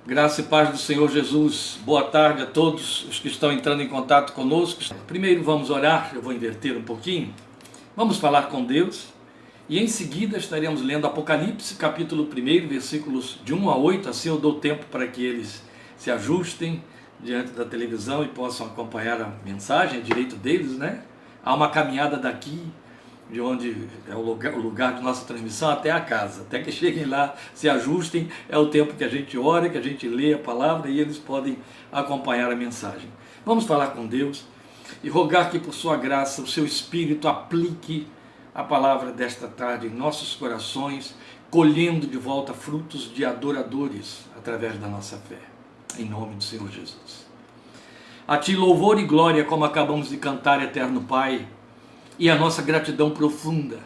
Graça e paz do Senhor Jesus. Boa tarde a todos os que estão entrando em contato conosco. Primeiro vamos orar, eu vou inverter um pouquinho. Vamos falar com Deus e em seguida estaremos lendo Apocalipse, capítulo 1, versículos de 1 a 8. Assim eu dou tempo para que eles se ajustem diante da televisão e possam acompanhar a mensagem, é direito deles, né? Há uma caminhada daqui, de onde é o lugar de nossa transmissão, até a casa, até que cheguem lá, se ajustem, é o tempo que a gente ora, que a gente lê a palavra e eles podem acompanhar a mensagem. Vamos falar com Deus e rogar que por sua graça o seu Espírito aplique a palavra desta tarde em nossos corações, colhendo de volta frutos de adoradores através da nossa fé, em nome do Senhor Jesus. A Ti louvor e glória, como acabamos de cantar, eterno Pai, e a nossa gratidão profunda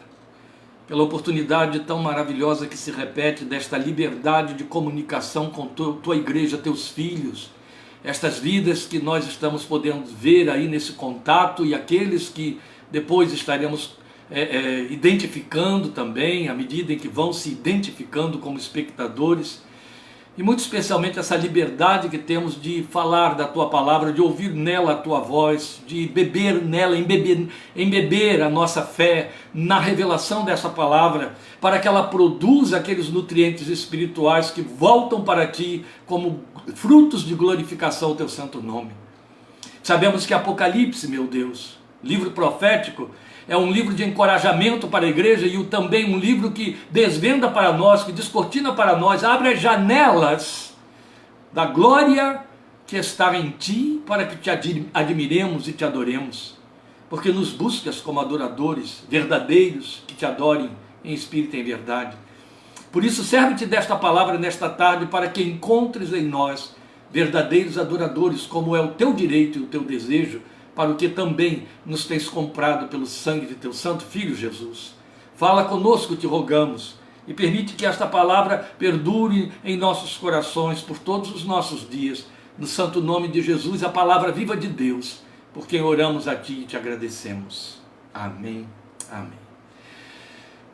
pela oportunidade tão maravilhosa que se repete desta liberdade de comunicação com tua igreja, teus filhos, estas vidas que nós estamos podendo ver aí nesse contato e aqueles que depois estaremos identificando também, à medida em que vão se identificando como espectadores. E muito especialmente essa liberdade que temos de falar da Tua palavra, de ouvir nela a Tua voz, de beber nela, embeber a nossa fé na revelação dessa palavra, para que ela produza aqueles nutrientes espirituais que voltam para Ti como frutos de glorificação ao Teu santo nome. Sabemos que Apocalipse, meu Deus, livro profético, é um livro de encorajamento para a igreja e também um livro que desvenda para nós, que descortina para nós, abre as janelas da glória que está em Ti, para que Te admiremos e Te adoremos, porque nos buscas como adoradores verdadeiros que Te adorem em espírito e em verdade. Por isso serve-te desta palavra nesta tarde para que encontres em nós verdadeiros adoradores, como é o Teu direito e o Teu desejo, para o que também nos tens comprado pelo sangue de Teu santo Filho Jesus. Fala conosco, te rogamos, e permite que esta palavra perdure em nossos corações por todos os nossos dias, no santo nome de Jesus, a palavra viva de Deus, por quem oramos a Ti e Te agradecemos. Amém, amém.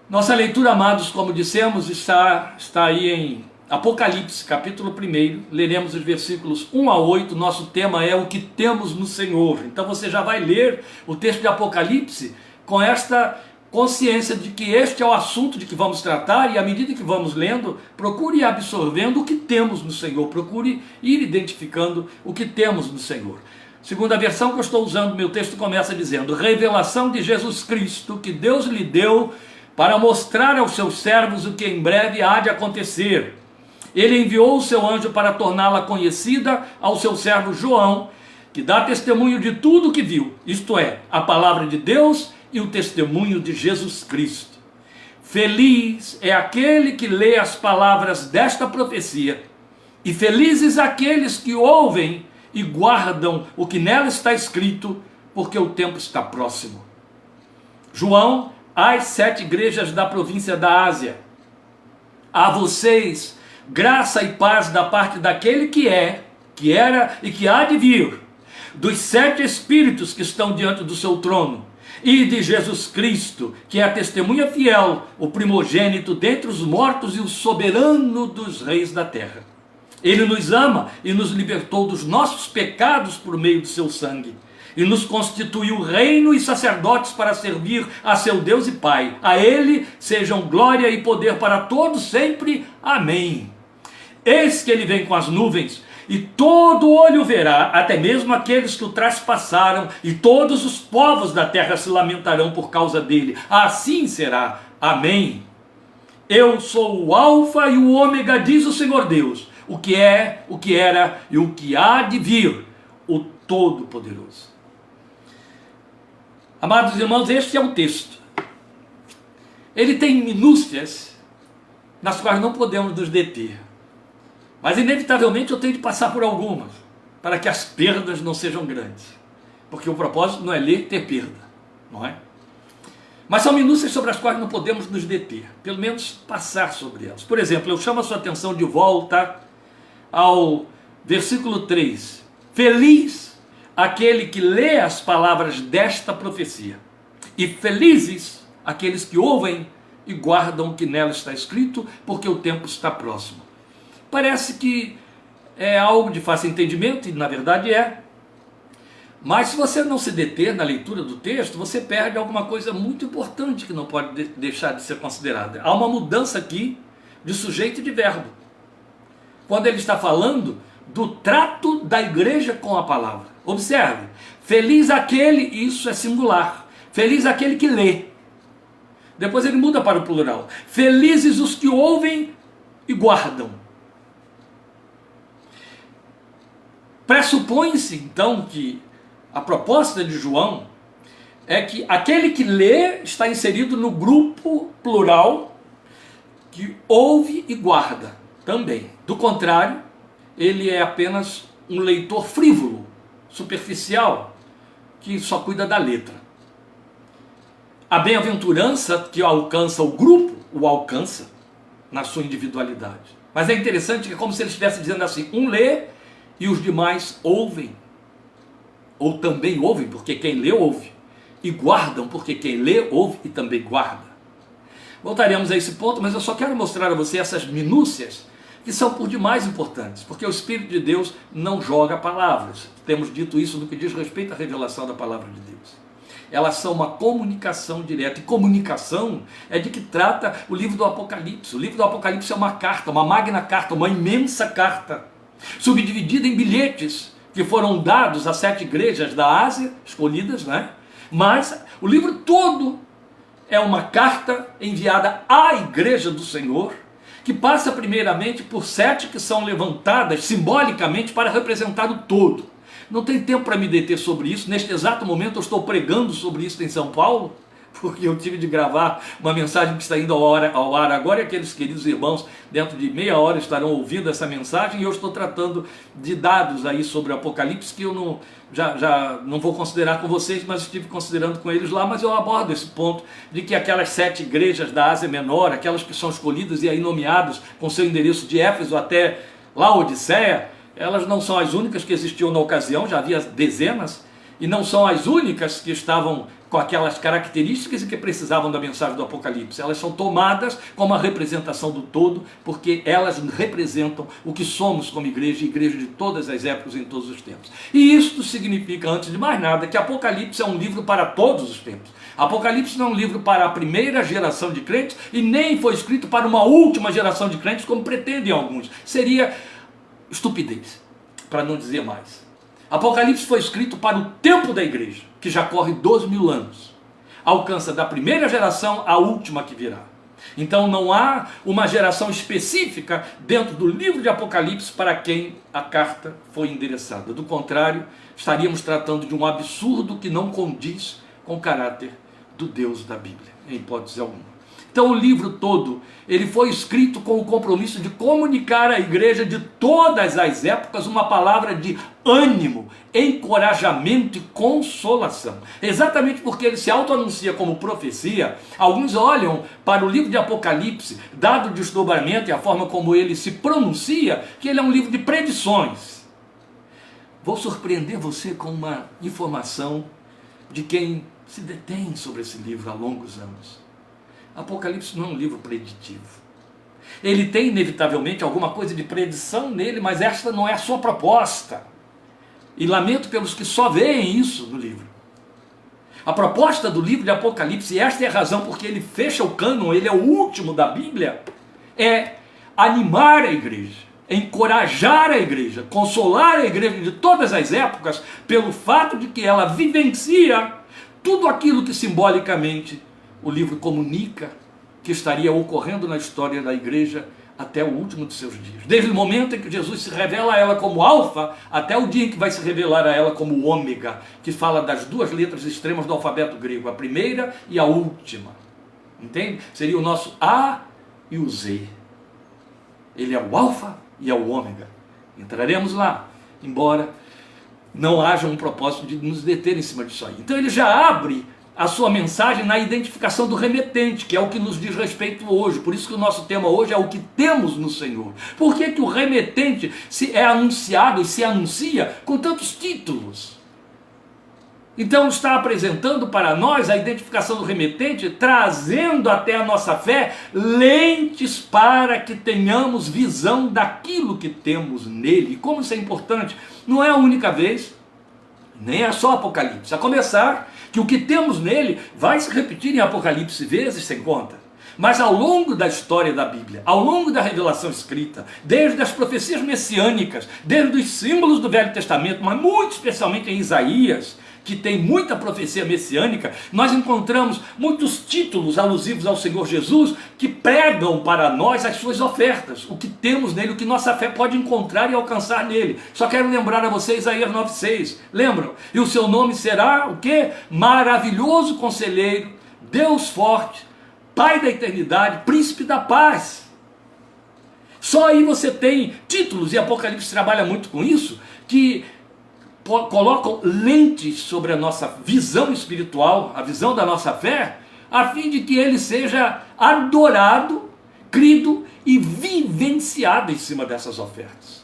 Nossa leitura, amados, como dissemos, está aí em Apocalipse, capítulo 1, leremos os versículos 1 a 8, nosso tema é o que temos no Senhor. Então você já vai ler o texto de Apocalipse com esta consciência de que este é o assunto de que vamos tratar, e à medida que vamos lendo, procure ir absorvendo o que temos no Senhor, procure ir identificando o que temos no Senhor. Segundo a versão que eu estou usando, meu texto começa dizendo: revelação de Jesus Cristo, que Deus lhe deu para mostrar aos seus servos o que em breve há de acontecer. Ele enviou o seu anjo para torná-la conhecida ao seu servo João, que dá testemunho de tudo o que viu, isto é, a palavra de Deus e o testemunho de Jesus Cristo. Feliz é aquele que lê as palavras desta profecia, e felizes aqueles que ouvem e guardam o que nela está escrito, porque o tempo está próximo. João, às 7 igrejas da província da Ásia: a vocês graça e paz da parte daquele que é, que era e que há de vir, dos 7 Espíritos que estão diante do seu trono, e de Jesus Cristo, que é a testemunha fiel, o primogênito dentre os mortos e o soberano dos reis da terra. Ele nos ama e nos libertou dos nossos pecados por meio do seu sangue, e nos constituiu reino e sacerdotes para servir a seu Deus e Pai. A Ele sejam glória e poder para todos sempre. Amém. Eis que Ele vem com as nuvens, e todo olho verá, até mesmo aqueles que o traspassaram, e todos os povos da terra se lamentarão por causa dele. Assim será. Amém. Eu sou o Alfa e o Ômega, diz o Senhor Deus, o que é, o que era e o que há de vir, o Todo-Poderoso. Amados irmãos, este é o texto. Ele tem minúcias nas quais não podemos nos deter, mas inevitavelmente eu tenho de passar por algumas, para que as perdas não sejam grandes, porque o propósito não é ler e ter perda, não é? Mas são minúcias sobre as quais não podemos nos deter, pelo menos passar sobre elas. Por exemplo, eu chamo a sua atenção de volta ao versículo 3. Feliz aquele que lê as palavras desta profecia, e felizes aqueles que ouvem e guardam o que nela está escrito, porque o tempo está próximo. Parece que é algo de fácil entendimento, e na verdade é. Mas se você não se deter na leitura do texto, você perde alguma coisa muito importante que não pode deixar de ser considerada. Há uma mudança aqui de sujeito e de verbo. Quando ele está falando do trato da igreja com a palavra. Observe, feliz aquele, isso é singular, feliz aquele que lê. Depois ele muda para o plural. Felizes os que ouvem e guardam. Pressupõe-se então que a proposta de João é que aquele que lê está inserido no grupo plural que ouve e guarda também. Do contrário, ele é apenas um leitor frívolo, superficial, que só cuida da letra. A bem-aventurança que alcança o grupo, o alcança na sua individualidade. Mas é interessante que é como se ele estivesse dizendo assim, um lê e os demais ouvem. Ou também ouvem, porque quem lê, ouve. E guardam, porque quem lê, ouve e também guarda. Voltaremos a esse ponto, mas eu só quero mostrar a você essas minúcias que são por demais importantes, porque o Espírito de Deus não joga palavras. Temos dito isso no que diz respeito à revelação da palavra de Deus. Elas são uma comunicação direta, e comunicação é de que trata o livro do Apocalipse. O livro do Apocalipse é uma carta, uma magna carta, uma imensa carta, subdividida em bilhetes, que foram dados a 7 igrejas da Ásia, escolhidas, né? Mas o livro todo é uma carta enviada à igreja do Senhor, que passa primeiramente por 7 que são levantadas simbolicamente para representar o todo. Não tem tempo para me deter sobre isso, neste exato momento eu estou pregando sobre isso em São Paulo, porque eu tive de gravar uma mensagem que está indo ao ar agora, e aqueles queridos irmãos, dentro de meia hora, estarão ouvindo essa mensagem, e eu estou tratando de dados aí sobre o Apocalipse, que eu já não vou considerar com vocês, mas estive considerando com eles lá, mas eu abordo esse ponto, de que aquelas 7 igrejas da Ásia Menor, aquelas que são escolhidas e aí nomeadas com seu endereço de Éfeso até Laodiceia, elas não são as únicas que existiam na ocasião, já havia dezenas, e não são as únicas que estavam com aquelas características e que precisavam da mensagem do Apocalipse. Elas são tomadas como a representação do todo, porque elas representam o que somos como igreja, igreja de todas as épocas, em todos os tempos. E isto significa, antes de mais nada, que Apocalipse é um livro para todos os tempos. Apocalipse não é um livro para a primeira geração de crentes e nem foi escrito para uma última geração de crentes, como pretendem alguns. Seria estupidez, para não dizer mais. Apocalipse foi escrito para o tempo da igreja, que já corre 12.000 anos. Alcança da primeira geração à última que virá. Então não há uma geração específica dentro do livro de Apocalipse para quem a carta foi endereçada. Do contrário, estaríamos tratando de um absurdo que não condiz com o caráter do Deus da Bíblia, em hipótese alguma. Então o livro todo, ele foi escrito com o compromisso de comunicar à igreja de todas as épocas uma palavra de ânimo, encorajamento e consolação. Exatamente porque ele se auto-anuncia como profecia, alguns olham para o livro de Apocalipse, dado o desdobramento e a forma como ele se pronuncia, que ele é um livro de predições. Vou surpreender você com uma informação de quem se detém sobre esse livro há longos anos. Apocalipse não é um livro preditivo. Ele tem inevitavelmente alguma coisa de predição nele, mas esta não é a sua proposta. E lamento pelos que só veem isso no livro. A proposta do livro de Apocalipse, e esta é a razão porque ele fecha o cânon, ele é o último da Bíblia, é animar a igreja, encorajar a igreja, consolar a igreja de todas as épocas, pelo fato de que ela vivencia tudo aquilo que simbolicamente o livro comunica que estaria ocorrendo na história da igreja até o último de seus dias. Desde o momento em que Jesus se revela a ela como alfa, até o dia em que vai se revelar a ela como ômega, que fala das 2 letras extremas do alfabeto grego, a primeira e a última. Entende? Seria o nosso A e o Z. Ele é o alfa e é o ômega. Entraremos lá, embora não haja um propósito de nos deter em cima disso aí. Então ele já abre a sua mensagem na identificação do remetente, que é o que nos diz respeito hoje. Por isso que o nosso tema hoje é o que temos no Senhor. Por que o remetente é anunciado e se anuncia com tantos títulos? Então está apresentando para nós a identificação do remetente, trazendo até a nossa fé lentes para que tenhamos visão daquilo que temos nele. Como isso é importante, não é a única vez, nem é só Apocalipse. A começar que o que temos nele vai se repetir em Apocalipse vezes sem conta. Mas ao longo da história da Bíblia, ao longo da revelação escrita, desde as profecias messiânicas, desde os símbolos do Velho Testamento, mas muito especialmente em Isaías, que tem muita profecia messiânica, nós encontramos muitos títulos alusivos ao Senhor Jesus que pregam para nós as suas ofertas, o que temos nele, o que nossa fé pode encontrar e alcançar nele. Só quero lembrar a vocês Isaías 9,6, lembram? E o seu nome será o quê? Maravilhoso Conselheiro, Deus Forte, Pai da Eternidade, Príncipe da Paz. Só aí você tem títulos, e Apocalipse trabalha muito com isso, que colocam lentes sobre a nossa visão espiritual, a visão da nossa fé, a fim de que ele seja adorado, crido e vivenciado em cima dessas ofertas.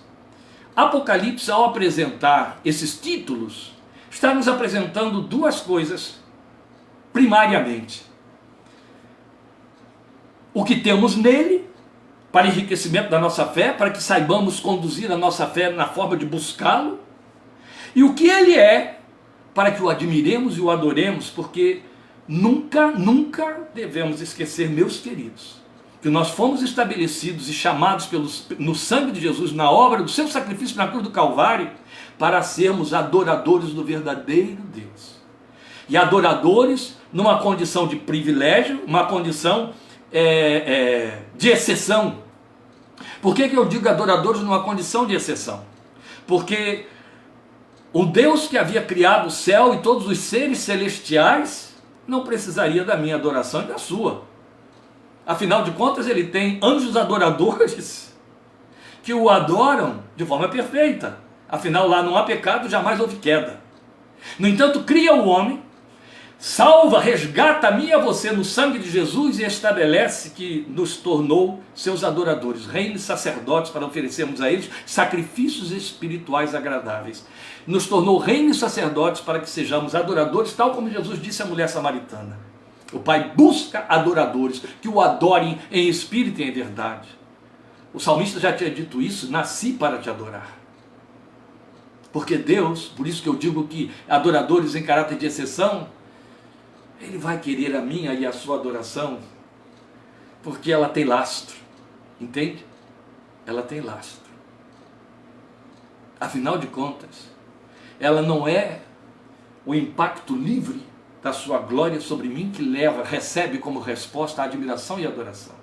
Apocalipse, ao apresentar esses títulos, está nos apresentando duas coisas, primariamente. O que temos nele, para enriquecimento da nossa fé, para que saibamos conduzir a nossa fé na forma de buscá-lo, e o que ele é, para que o admiremos e o adoremos, porque nunca devemos esquecer, meus queridos, que nós fomos estabelecidos e chamados no sangue de Jesus, na obra do seu sacrifício na cruz do Calvário, para sermos adoradores do verdadeiro Deus. E adoradores numa condição de privilégio, uma condição de exceção. Por que eu digo adoradores numa condição de exceção? Porque o Deus que havia criado o céu e todos os seres celestiais não precisaria da minha adoração e da sua. Afinal de contas, ele tem anjos adoradores que o adoram de forma perfeita. Afinal, lá não há pecado, jamais houve queda. No entanto, cria o homem, salva, resgata a mim e a você no sangue de Jesus e estabelece que nos tornou seus adoradores, reino e sacerdotes, para oferecermos a eles sacrifícios espirituais agradáveis. Nos tornou reino e sacerdotes para que sejamos adoradores, tal como Jesus disse à mulher samaritana. O Pai busca adoradores que o adorem em espírito e em verdade. O salmista já tinha dito isso: nasci para te adorar. Porque Deus, por isso que eu digo que adoradores em caráter de exceção, Ele vai querer a minha e a sua adoração, porque ela tem lastro, entende? Ela tem lastro. Afinal de contas, ela não é o impacto livre da sua glória sobre mim que recebe como resposta a admiração e a adoração.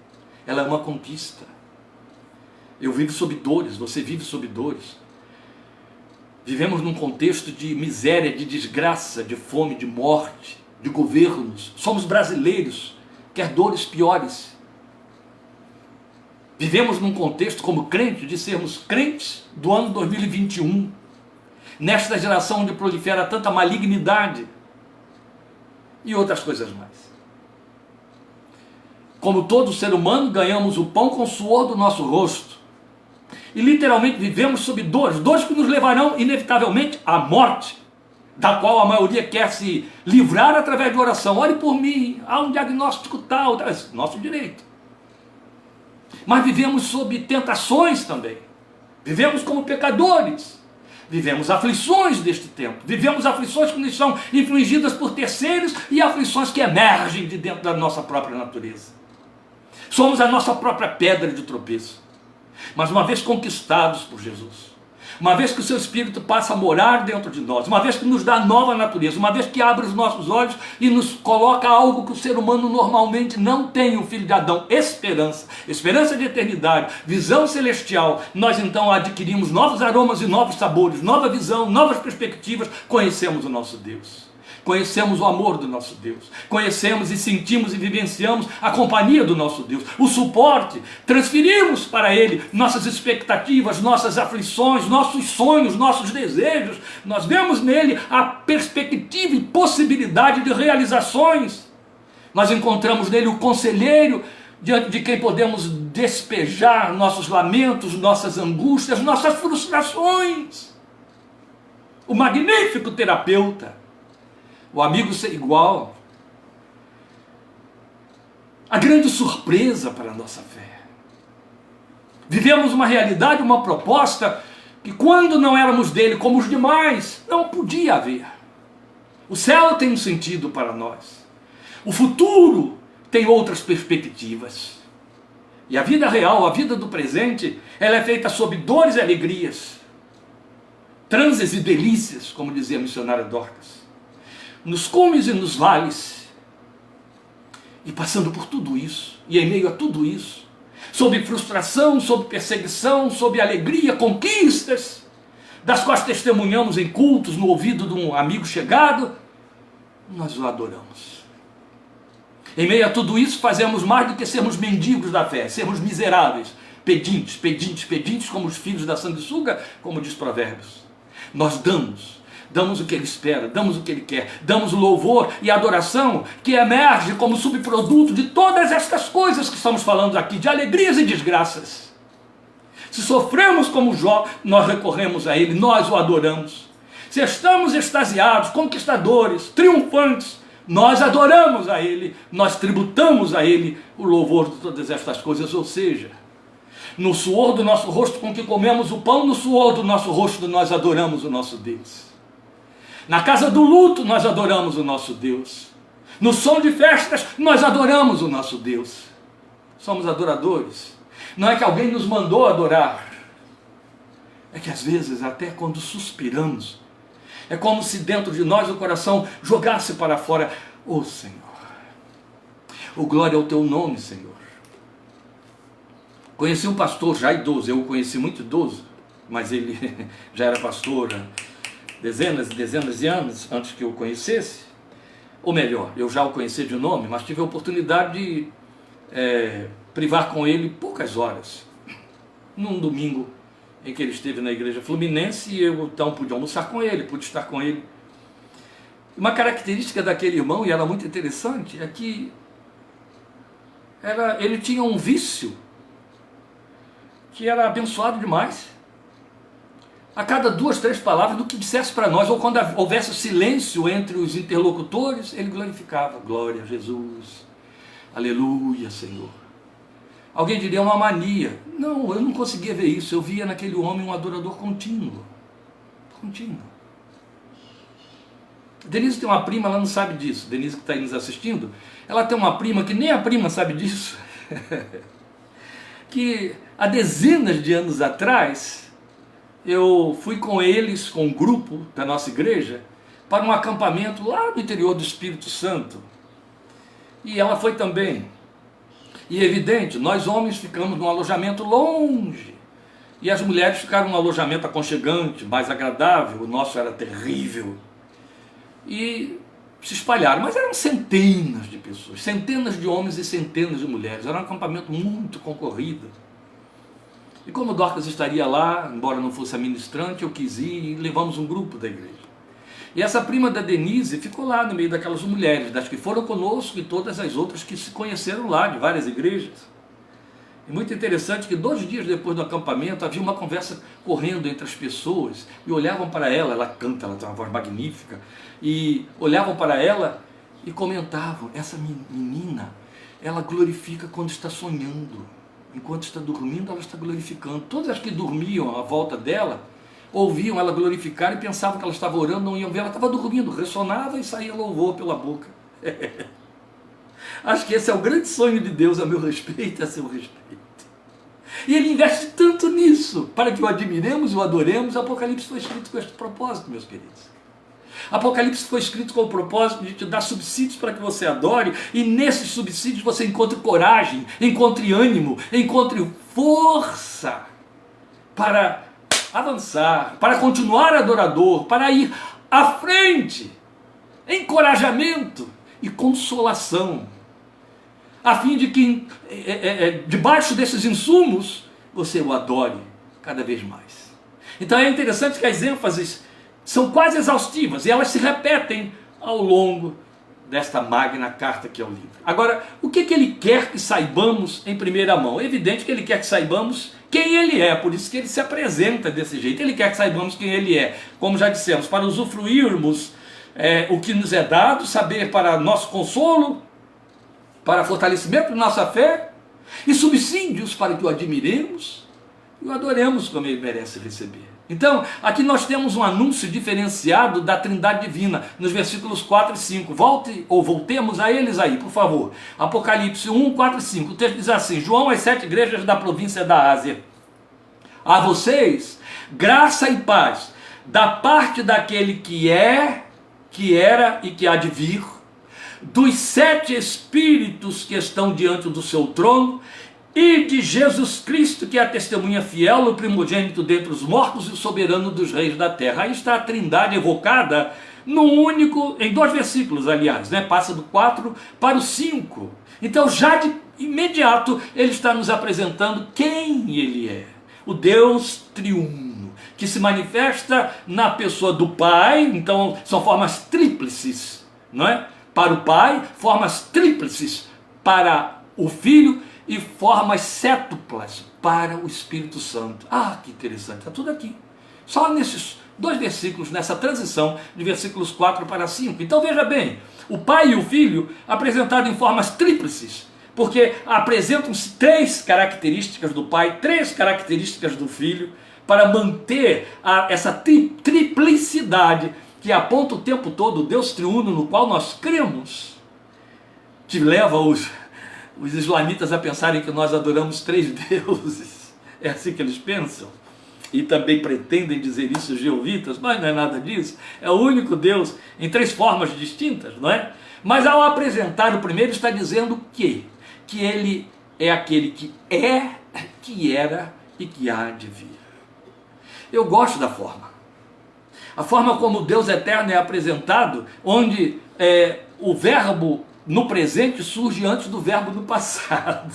Ela é uma conquista. Eu vivo sob dores, você vive sob dores. Vivemos num contexto de miséria, de desgraça, de fome, de morte, de governos. Somos brasileiros, quer dores piores. Vivemos num contexto como crente de sermos crentes do ano 2021, nesta geração onde prolifera tanta malignidade e outras coisas mais. Como todo ser humano, ganhamos o pão com o suor do nosso rosto e literalmente vivemos sob dores que nos levarão inevitavelmente à morte, da qual a maioria quer se livrar através de oração. Ore por mim, há um diagnóstico tal, nosso direito. Mas vivemos sob tentações também. Vivemos como pecadores. Vivemos aflições deste tempo. Vivemos aflições que nos são infligidas por terceiros e aflições que emergem de dentro da nossa própria natureza. Somos a nossa própria pedra de tropeço. Mas uma vez conquistados por Jesus, uma vez que o seu Espírito passa a morar dentro de nós, uma vez que nos dá nova natureza, uma vez que abre os nossos olhos e nos coloca algo que o ser humano normalmente não tem, o filho de Adão: esperança, esperança de eternidade, visão celestial, nós então adquirimos novos aromas e novos sabores, nova visão, novas perspectivas, conhecemos o nosso Deus. Conhecemos o amor do nosso Deus, conhecemos e sentimos e vivenciamos a companhia do nosso Deus, o suporte, transferimos para Ele nossas expectativas, nossas aflições, nossos sonhos, nossos desejos. Nós vemos nele a perspectiva e possibilidade de realizações. Nós encontramos nele o conselheiro diante de quem podemos despejar nossos lamentos, nossas angústias, nossas frustrações. O magnífico terapeuta o amigo ser igual. A grande surpresa para a nossa fé. Vivemos uma realidade, uma proposta, que quando não éramos dele como os demais, não podia haver. O céu tem um sentido para nós. O futuro tem outras perspectivas. E a vida real, a vida do presente, ela é feita sob dores e alegrias, transes e delícias, como dizia a missionária Dorcas, nos cumes e nos vales, e passando por tudo isso, e em meio a tudo isso, sob frustração, sob perseguição, sob alegria, conquistas, das quais testemunhamos em cultos, no ouvido de um amigo chegado, nós o adoramos. Em meio a tudo isso, fazemos mais do que sermos mendigos da fé, sermos miseráveis, pedintes, pedintes, pedintes, como os filhos da sanguessuga, como diz Provérbios. Nós damos o que ele espera, damos o que ele quer, damos o louvor e adoração que emerge como subproduto de todas estas coisas que estamos falando aqui, de alegrias e desgraças. Se sofremos como Jó, nós recorremos a ele, nós o adoramos. Se estamos extasiados, conquistadores, triunfantes, nós adoramos a ele, nós tributamos a ele o louvor de todas estas coisas, ou seja, no suor do nosso rosto com que comemos o pão, no suor do nosso rosto nós adoramos o nosso Deus. Na casa do luto nós adoramos o nosso Deus. No som de festas nós adoramos o nosso Deus. Somos adoradores. Não é que alguém nos mandou adorar. É que às vezes, até quando suspiramos, é como se dentro de nós o coração jogasse para fora: ó Senhor, o glória ao teu nome, Senhor. Conheci um pastor já idoso, eu o conheci muito idoso, mas ele já era pastor há dezenas e dezenas de anos antes que eu o conhecesse. Ou melhor, eu já o conheci de nome, mas tive a oportunidade de privar com ele poucas horas, num domingo em que ele esteve na igreja Fluminense, e eu então pude almoçar com ele, pude estar com ele. Uma característica daquele irmão, e era muito interessante, é que ele tinha um vício que era abençoado demais. A cada 2, 3 palavras do que dissesse para nós, ou quando houvesse silêncio entre os interlocutores, ele glorificava: glória a Jesus, aleluia, Senhor. Alguém diria uma mania. Não, eu não conseguia ver isso. Eu via naquele homem um adorador contínuo. Contínuo. Denise tem uma prima, ela não sabe disso. Denise que está aí nos assistindo, ela tem uma prima que nem a prima sabe disso. Que há dezenas de anos atrás, eu fui com eles, com um grupo da nossa igreja, para um acampamento lá no interior do Espírito Santo. E ela foi também. E é evidente, nós homens ficamos num alojamento longe, e as mulheres ficaram num alojamento aconchegante, mais agradável. O nosso era terrível. E se espalharam, mas eram centenas de pessoas, centenas de homens e centenas de mulheres. Era um acampamento muito concorrido. E como Dorcas estaria lá, embora não fosse a ministrante, eu quis ir, e levamos um grupo da igreja. E essa prima da Denise ficou lá no meio daquelas mulheres, das que foram conosco e todas as outras que se conheceram lá, de várias igrejas. E muito interessante que 2 dias depois do acampamento havia uma conversa correndo entre as pessoas, e olhavam para ela, ela canta, ela tem uma voz magnífica, e olhavam para ela e comentavam: essa menina, ela glorifica quando está sonhando, enquanto está dormindo ela está glorificando. Todas as que dormiam à volta dela ouviam ela glorificar e pensavam que ela estava orando, não iam ver, ela estava dormindo, ressonava e saía louvor pela boca. Acho que esse é o grande sonho de Deus a meu respeito, a seu respeito. E ele investe tanto nisso, para que o admiremos e o adoremos. Apocalipse foi escrito com este propósito, meus queridos. Apocalipse foi escrito com o propósito de te dar subsídios para que você adore, e nesses subsídios você encontre coragem, encontre ânimo, encontre força para avançar, para continuar adorador, para ir à frente, encorajamento e consolação, a fim de que debaixo desses insumos você o adore cada vez mais. Então é interessante que as ênfases são quase exaustivas e elas se repetem ao longo desta magna carta que é o livro. Agora, o que ele quer que saibamos em primeira mão? É evidente que ele quer que saibamos quem ele é, por isso que ele se apresenta desse jeito. Ele quer que saibamos quem ele é, como já dissemos, para usufruirmos o que nos é dado, saber para nosso consolo, para fortalecimento de nossa fé, e subsídios para que o admiremos e o adoremos como ele merece receber. Então, aqui nós temos um anúncio diferenciado da Trindade Divina, nos versículos 4 e 5. Voltemos a eles aí, por favor. Apocalipse 1, 4 e 5. O texto diz assim: João às 7 igrejas da província da Ásia. A vocês, graça e paz, da parte daquele que é, que era e que há de vir, dos 7 Espíritos que estão diante do seu trono, e de Jesus Cristo, que é a testemunha fiel, o primogênito dentre os mortos e o soberano dos reis da terra. Aí está a Trindade evocada em 2 versículos, aliás, né? Passa do 4 para o 5. Então, já de imediato, ele está nos apresentando quem ele é. O Deus triuno, que se manifesta na pessoa do Pai. Então, são formas tríplices, não é? Para o Pai, formas tríplices para o Filho, e formas sétuplas para o Espírito Santo. Ah, que interessante, está tudo aqui. Só nesses 2 versículos, nessa transição de versículos 4 para 5. Então veja bem, o Pai e o Filho apresentados em formas tríplices, porque apresentam-se 3 características do Pai, 3 características do Filho, para manter essa triplicidade que aponta o tempo todo o Deus triuno no qual nós cremos, que leva os islamitas a pensarem que nós adoramos 3 deuses. É assim que eles pensam. E também pretendem dizer isso os jeovitas, mas não é nada disso. É o único Deus em 3 formas distintas, não é? Mas ao apresentar o primeiro, está dizendo que ele é aquele que é, que era e que há de vir. Eu gosto da forma. A forma como Deus eterno é apresentado, onde o verbo no presente surge antes do verbo no passado.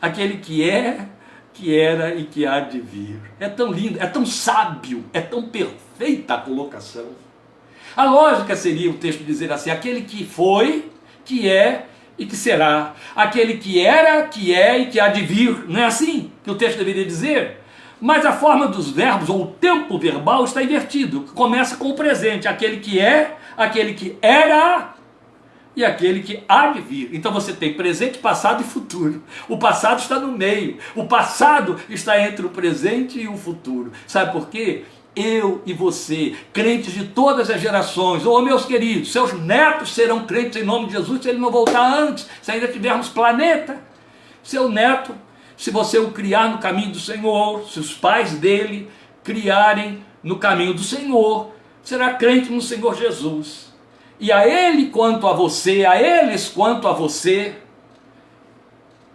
Aquele que é, que era e que há de vir. É tão lindo, é tão sábio, é tão perfeita a colocação. A lógica seria o texto dizer assim: aquele que foi, que é e que será. Aquele que era, que é e que há de vir. Não é assim que o texto deveria dizer? Mas a forma dos verbos, ou o tempo verbal, está invertido. Começa com o presente. Aquele que é, aquele que era e aquele que há de vir. Então você tem presente, passado e futuro. O passado está no meio. O passado está entre o presente e o futuro. Sabe por quê? Eu e você, crentes de todas as gerações, meus queridos, seus netos serão crentes em nome de Jesus se ele não voltar antes, se ainda tivermos planeta. Seu neto, se você o criar no caminho do Senhor, se os pais dele criarem no caminho do Senhor, será crente no Senhor Jesus. E a ele quanto a você, a eles quanto a você,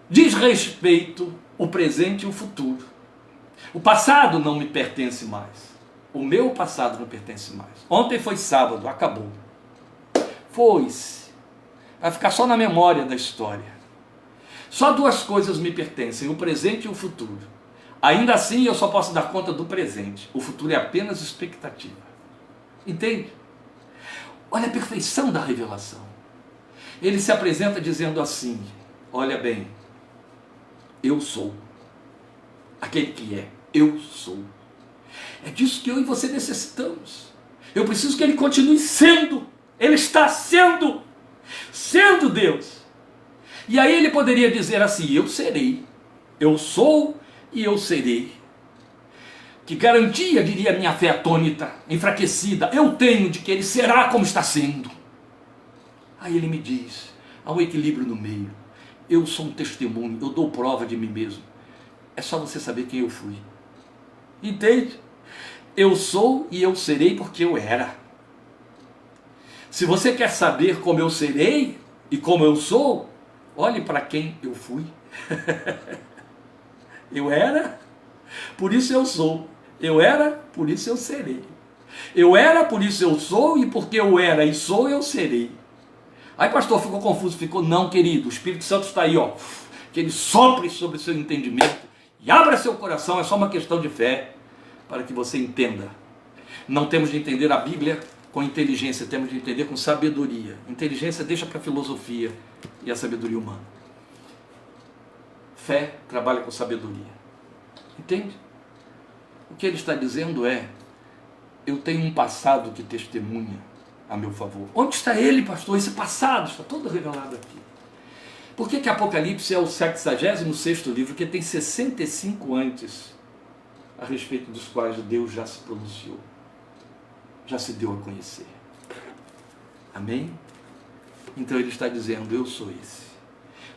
diz respeito o presente e o futuro. O passado não me pertence mais. O meu passado não pertence mais. Ontem foi sábado, acabou. Foi-se. Vai ficar só na memória da história. Só 2 coisas me pertencem, o presente e o futuro. Ainda assim eu só posso dar conta do presente. O futuro é apenas expectativa. Entende? Olha a perfeição da revelação. Ele se apresenta dizendo assim: olha bem, eu sou. Aquele que é, eu sou. É disso que eu e você necessitamos. Eu preciso que ele continue sendo. Ele está sendo Deus. E aí ele poderia dizer assim: eu serei. Eu sou e eu serei. Que garantia, diria minha fé atônita, enfraquecida, eu tenho de que ele será como está sendo. Aí ele me diz: há um equilíbrio no meio. Eu sou um testemunho, eu dou prova de mim mesmo. É só você saber quem eu fui. Entende? Eu sou e eu serei porque eu era. Se você quer saber como eu serei e como eu sou, olhe para quem eu fui. Eu era, por isso eu sou. Eu era, por isso eu serei. Eu era, por isso eu sou, e porque eu era e sou, eu serei. Aí pastor, ficou confuso? Ficou? Não, querido, o Espírito Santo está aí, ó, que ele sopre sobre o seu entendimento e abra seu coração. É só uma questão de fé, para que você entenda. Não temos de entender a Bíblia com inteligência, temos de entender com sabedoria. Inteligência deixa para a filosofia e a sabedoria humana. Fé trabalha com sabedoria. Entende? O que ele está dizendo é: eu tenho um passado que testemunha a meu favor. Onde está ele, pastor? Esse passado está todo revelado aqui. Por que Apocalipse é o 66º livro, que tem 65 antes, a respeito dos quais Deus já se pronunciou, já se deu a conhecer? Amém? Então ele está dizendo, eu sou esse.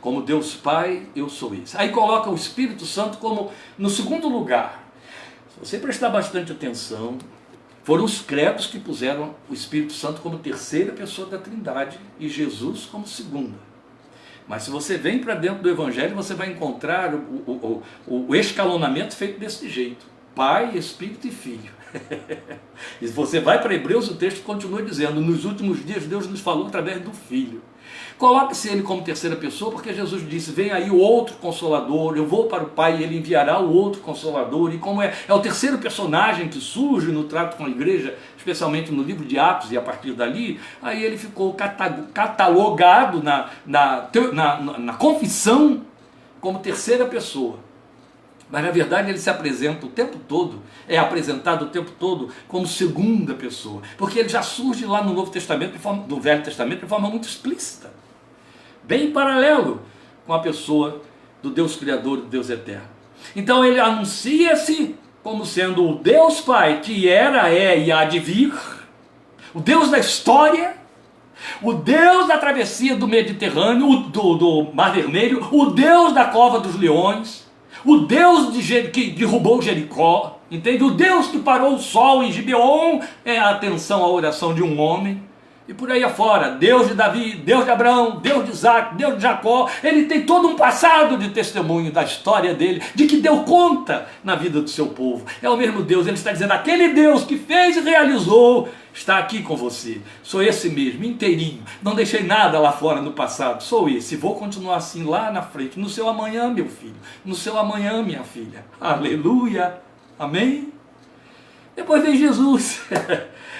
Como Deus Pai, eu sou esse. Aí coloca o Espírito Santo como no segundo lugar. Se você prestar bastante atenção, foram os credos que puseram o Espírito Santo como terceira pessoa da Trindade e Jesus como segunda. Mas se você vem para dentro do Evangelho, você vai encontrar o escalonamento feito desse jeito. Pai, Espírito e Filho. E se você vai para Hebreus, o texto continua dizendo, nos últimos dias Deus nos falou através do Filho. Coloque-se ele como terceira pessoa, porque Jesus disse, vem aí o outro Consolador, eu vou para o Pai e ele enviará o outro Consolador. E como é o terceiro personagem que surge no trato com a igreja, especialmente no livro de Atos, e a partir dali, aí ele ficou catalogado na confissão como terceira pessoa. Mas na verdade ele se apresenta o tempo todo, é apresentado o tempo todo como segunda pessoa, porque ele já surge lá no Novo Testamento, no Velho Testamento, de forma muito explícita, bem em paralelo com a pessoa do Deus Criador, do Deus Eterno. Então ele anuncia-se como sendo o Deus Pai, que era, é e há de vir, o Deus da história, o Deus da travessia do Mediterrâneo, do Mar Vermelho, o Deus da cova dos leões, o Deus que derrubou Jericó, entende? O Deus que parou o sol em Gibeon, é a atenção à oração de um homem, e por aí afora, Deus de Davi, Deus de Abraão, Deus de Isaac, Deus de Jacó. Ele tem todo um passado de testemunho da história dele, de que deu conta na vida do seu povo. É o mesmo Deus, ele está dizendo, aquele Deus que fez e realizou, está aqui com você, sou esse mesmo, inteirinho, não deixei nada lá fora no passado, sou esse, vou continuar assim lá na frente, no seu amanhã, meu filho, no seu amanhã, minha filha, aleluia, amém? Depois vem Jesus,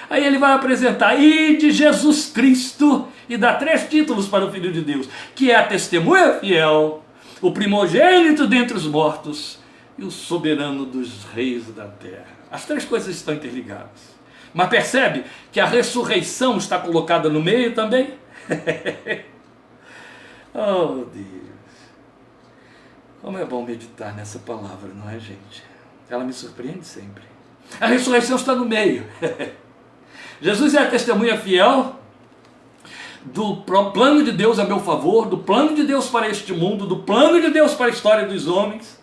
aí ele vai apresentar, e de Jesus Cristo, e dá 3 títulos para o Filho de Deus, que é a testemunha fiel, o primogênito dentre os mortos, e o soberano dos reis da terra. As 3 coisas estão interligadas. Mas percebe que a ressurreição está colocada no meio também? Oh Deus, como é bom meditar nessa palavra, não é, gente? Ela me surpreende sempre. A ressurreição está no meio. Jesus é a testemunha fiel do plano de Deus a meu favor, do plano de Deus para este mundo, do plano de Deus para a história dos homens.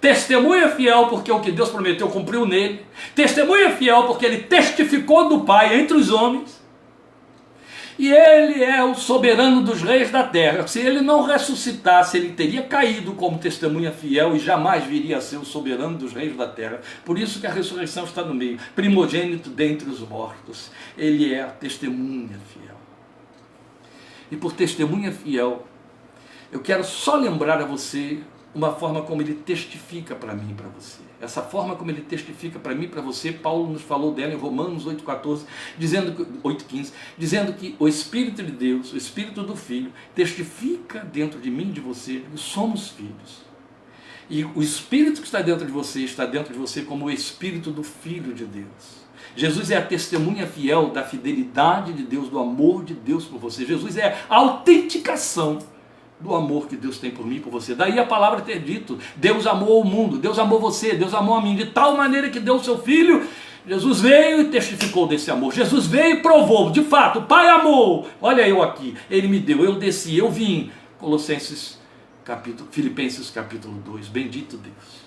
Testemunha fiel porque o que Deus prometeu cumpriu nele. Testemunha fiel porque ele testificou do Pai entre os homens. E ele é o soberano dos reis da terra. Se ele não ressuscitasse, ele teria caído como testemunha fiel e jamais viria a ser o soberano dos reis da terra. Por isso que a ressurreição está no meio. Primogênito dentre os mortos. Ele é a testemunha fiel. E por testemunha fiel, eu quero só lembrar a você uma forma como ele testifica para mim e para você. Essa forma como ele testifica para mim e para você, Paulo nos falou dela em Romanos 8,14, 8,15, dizendo que o Espírito de Deus, o Espírito do Filho, testifica dentro de mim e de você que somos filhos. E o Espírito que está dentro de você como o Espírito do Filho de Deus. Jesus é a testemunha fiel da fidelidade de Deus, do amor de Deus por você. Jesus é a autenticação do amor que Deus tem por mim e por você. Daí a palavra ter dito, Deus amou o mundo, Deus amou você, Deus amou a mim, de tal maneira que deu o seu Filho. Jesus veio e testificou desse amor. Jesus veio e provou, de fato, o Pai amou. Olha eu aqui, Ele me deu, eu desci, eu vim. Filipenses capítulo 2, bendito Deus.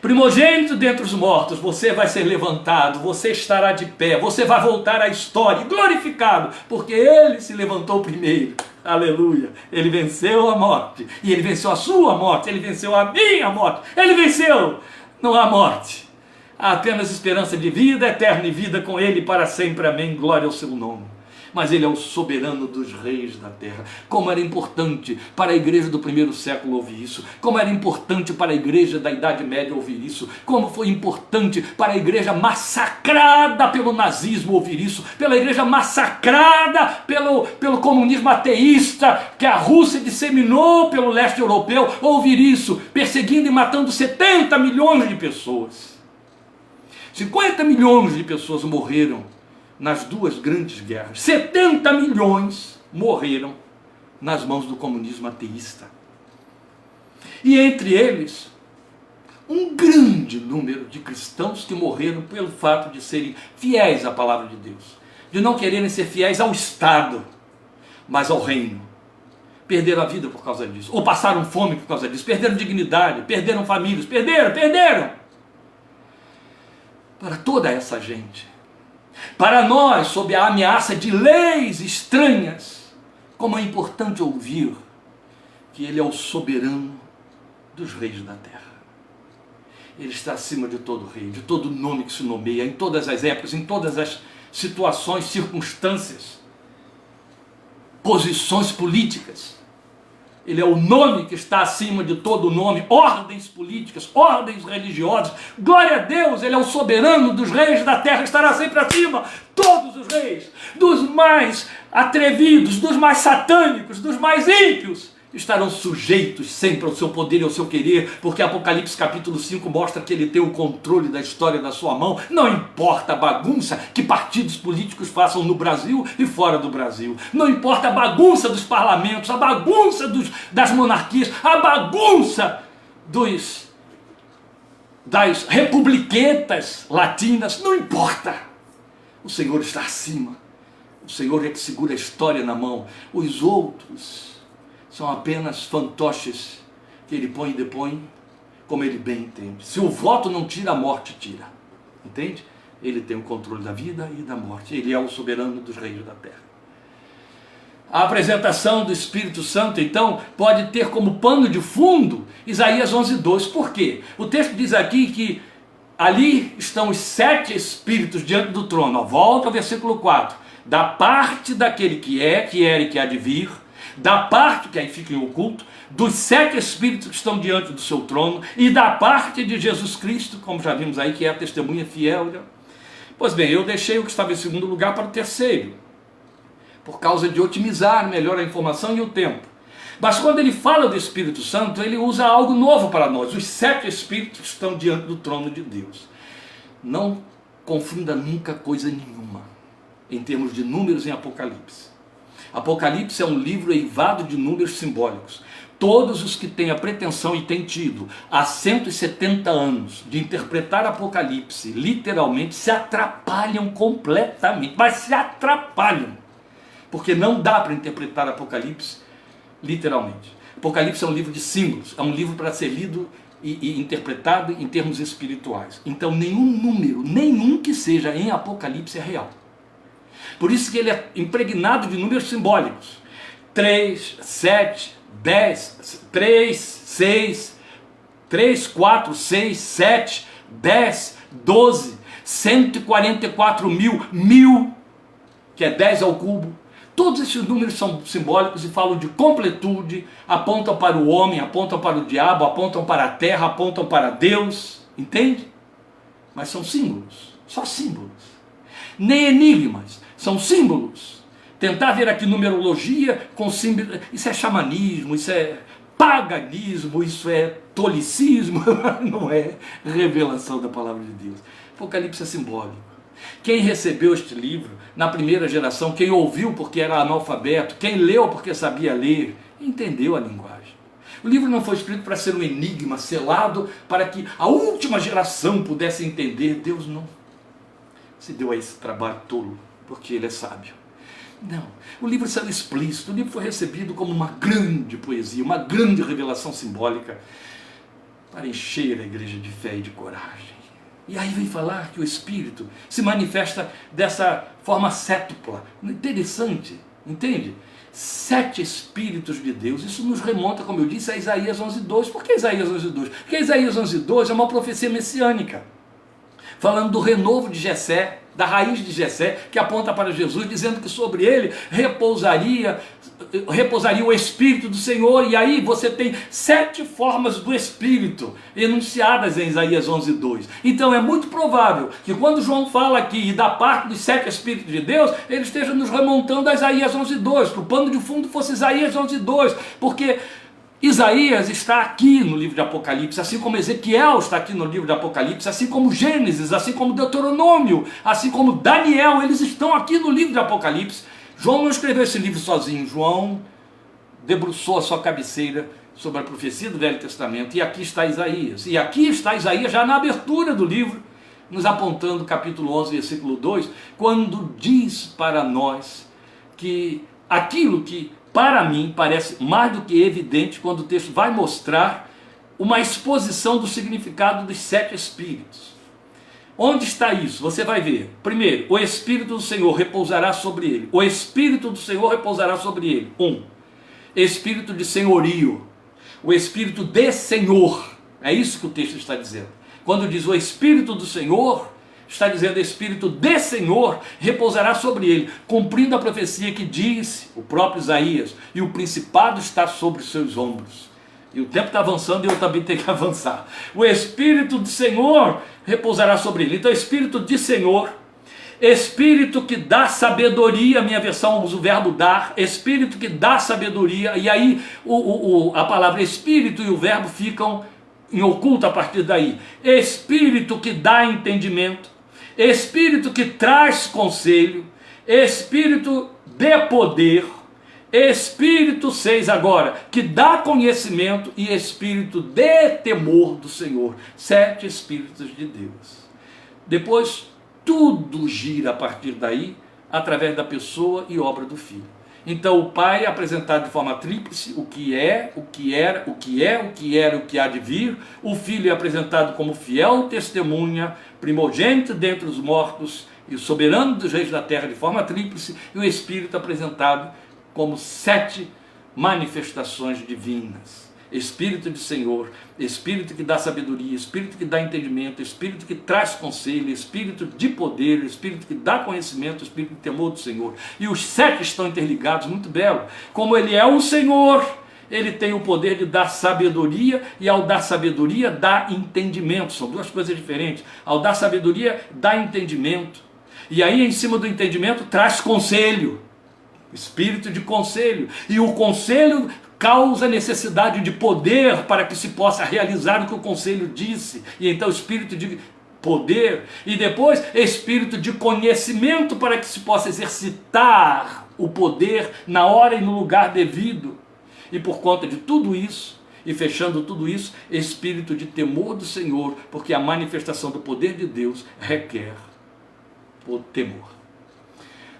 Primogênito dentre os mortos, você vai ser levantado, você estará de pé, você vai voltar à história, glorificado, porque Ele se levantou primeiro. Aleluia, Ele venceu a morte, e Ele venceu a sua morte, Ele venceu a minha morte, Ele venceu, não há morte, há apenas esperança de vida eterna e vida com Ele para sempre, amém, glória ao seu nome. Mas Ele é o soberano dos reis da terra. Como era importante para a igreja do primeiro século ouvir isso, como era importante para a igreja da Idade Média ouvir isso, como foi importante para a igreja massacrada pelo nazismo ouvir isso, pela igreja massacrada pelo comunismo ateísta que a Rússia disseminou pelo leste europeu ouvir isso, perseguindo e matando 70 milhões de pessoas. 50 milhões de pessoas morreram nas duas grandes guerras. 70 milhões morreram nas mãos do comunismo ateísta. E entre eles, um grande número de cristãos que morreram pelo fato de serem fiéis à palavra de Deus, de não quererem ser fiéis ao Estado, mas ao reino. Perderam a vida por causa disso, ou passaram fome por causa disso, perderam dignidade, perderam famílias, perderam. Para toda essa gente, para nós, sob a ameaça de leis estranhas, como é importante ouvir que Ele é o soberano dos reis da terra. Ele está acima de todo rei, de todo nome que se nomeia, em todas as épocas, em todas as situações, circunstâncias, posições políticas. Ele é o nome que está acima de todo nome, ordens políticas, ordens religiosas. Glória a Deus, Ele é o soberano dos reis da terra, estará sempre acima. Todos os reis, dos mais atrevidos, dos mais satânicos, dos mais ímpios, estarão sujeitos sempre ao seu poder e ao seu querer, porque Apocalipse capítulo 5 mostra que Ele tem o controle da história da sua mão. Não importa a bagunça que partidos políticos façam no Brasil e fora do Brasil, não importa a bagunça dos parlamentos, a bagunça das monarquias, a bagunça das republiquetas latinas, não importa. O Senhor está acima, o Senhor é que segura a história na mão. Os outros são apenas fantoches que Ele põe e depõe como Ele bem entende. Se o voto não tira, a morte tira. Entende? Ele tem o controle da vida e da morte. Ele é o soberano dos reis da terra. A apresentação do Espírito Santo, então, pode ter como pano de fundo Isaías 11:2. Por quê? O texto diz aqui que ali estão os 7 Espíritos diante do trono. Volta ao versículo 4. Da parte daquele que é, que era e que há de vir, da parte, que aí fica em oculto, dos 7 Espíritos que estão diante do seu trono, e da parte de Jesus Cristo, como já vimos aí, que é a testemunha fiel. Pois bem, eu deixei o que estava em segundo lugar para o terceiro, por causa de otimizar melhor a informação e o tempo. Mas quando ele fala do Espírito Santo, ele usa algo novo para nós, os 7 Espíritos que estão diante do trono de Deus. Não confunda nunca coisa nenhuma, em termos de números em Apocalipse. Apocalipse é um livro eivado de números simbólicos. Todos os que têm a pretensão e têm tido há 170 anos de interpretar Apocalipse, literalmente, se atrapalham completamente, mas se atrapalham, porque não dá para interpretar Apocalipse literalmente. Apocalipse é um livro de símbolos, é um livro para ser lido e interpretado em termos espirituais. Então nenhum número, nenhum que seja em Apocalipse é real. Por isso que ele é impregnado de números simbólicos. 3, 7, 10, 3, 6, 3, 4, 6, 7, 10, 12, 144 mil, que é 10 ao cubo. Todos esses números são simbólicos e falam de completude, apontam para o homem, apontam para o diabo, apontam para a terra, apontam para Deus. Entende? Mas são símbolos, só símbolos. Nem enigmas. São símbolos. Tentar ver aqui numerologia com símbolos, isso é xamanismo, isso é paganismo, isso é tolicismo, não é revelação da palavra de Deus. Apocalipse é simbólico. Quem recebeu este livro na primeira geração, quem ouviu porque era analfabeto, quem leu porque sabia ler, entendeu a linguagem. O livro não foi escrito para ser um enigma selado para que a última geração pudesse entender. Deus não se deu a esse trabalho tolo, porque Ele é sábio. Não, o livro saiu explícito, o livro foi recebido como uma grande poesia, uma grande revelação simbólica para encher a igreja de fé e de coragem. E aí vem falar que o Espírito se manifesta dessa forma sétupla. Interessante, entende? 7 Espíritos de Deus, isso nos remonta, como eu disse, a Isaías 11:2. Por que Isaías 11:2? Porque Isaías 11:2 é uma profecia messiânica, falando do renovo de Jessé, da raiz de Jessé, que aponta para Jesus, dizendo que sobre ele repousaria o Espírito do Senhor. E aí você tem 7 formas do Espírito enunciadas em Isaías 11:2. Então é muito provável que quando João fala aqui da parte dos 7 Espíritos de Deus, ele esteja nos remontando a Isaías 11:2, para o pano de fundo fosse Isaías 11:2, porque Isaías está aqui no livro de Apocalipse, assim como Ezequiel está aqui no livro de Apocalipse, assim como Gênesis, assim como Deuteronômio, assim como Daniel, eles estão aqui no livro de Apocalipse. João não escreveu esse livro sozinho, João debruçou a sua cabeceira sobre a profecia do Velho Testamento, e aqui está Isaías. E aqui está Isaías já na abertura do livro, nos apontando capítulo 11, versículo 2, quando diz para nós que aquilo que para mim parece mais do que evidente, quando o texto vai mostrar uma exposição do significado dos 7 Espíritos. Onde está isso? Você vai ver. Primeiro, o Espírito do Senhor repousará sobre ele. O Espírito do Senhor repousará sobre ele. Espírito de senhorio. O Espírito de Senhor. É isso que o texto está dizendo. Quando diz o Espírito do Senhor, está dizendo Espírito de Senhor repousará sobre ele, cumprindo a profecia que disse o próprio Isaías, e o principado está sobre os seus ombros. E o tempo está avançando e eu também tenho que avançar. O Espírito do Senhor repousará sobre ele. Então, Espírito de Senhor, Espírito que dá sabedoria, minha versão usa o verbo dar, Espírito que dá sabedoria, e aí a palavra Espírito e o verbo ficam em oculto a partir daí. Espírito que dá entendimento, Espírito que traz conselho, Espírito de poder, Espírito 6 agora, que dá conhecimento, e Espírito de temor do Senhor. 7 Espíritos de Deus. Depois, tudo gira a partir daí, através da pessoa e obra do Filho. Então o Pai é apresentado de forma tríplice, o que é, o que era, o que é, o que era, o que há de vir. O Filho é apresentado como fiel testemunha, primogênito dentre os mortos e soberano dos reis da terra de forma tríplice. E o Espírito é apresentado como 7 manifestações divinas. Espírito de Senhor, Espírito que dá sabedoria, Espírito que dá entendimento, Espírito que traz conselho, Espírito de poder, Espírito que dá conhecimento, Espírito de temor do Senhor. E os 7 estão interligados, muito belo. Como ele é o Senhor, ele tem o poder de dar sabedoria, e ao dar sabedoria, dá entendimento. São duas coisas diferentes. Ao dar sabedoria, dá entendimento. E aí, em cima do entendimento, traz conselho. Espírito de conselho. E o conselho causa necessidade de poder para que se possa realizar o que o conselho disse. E então espírito de poder. E depois espírito de conhecimento para que se possa exercitar o poder na hora e no lugar devido. E por conta de tudo isso, e fechando tudo isso, espírito de temor do Senhor, porque a manifestação do poder de Deus requer o temor.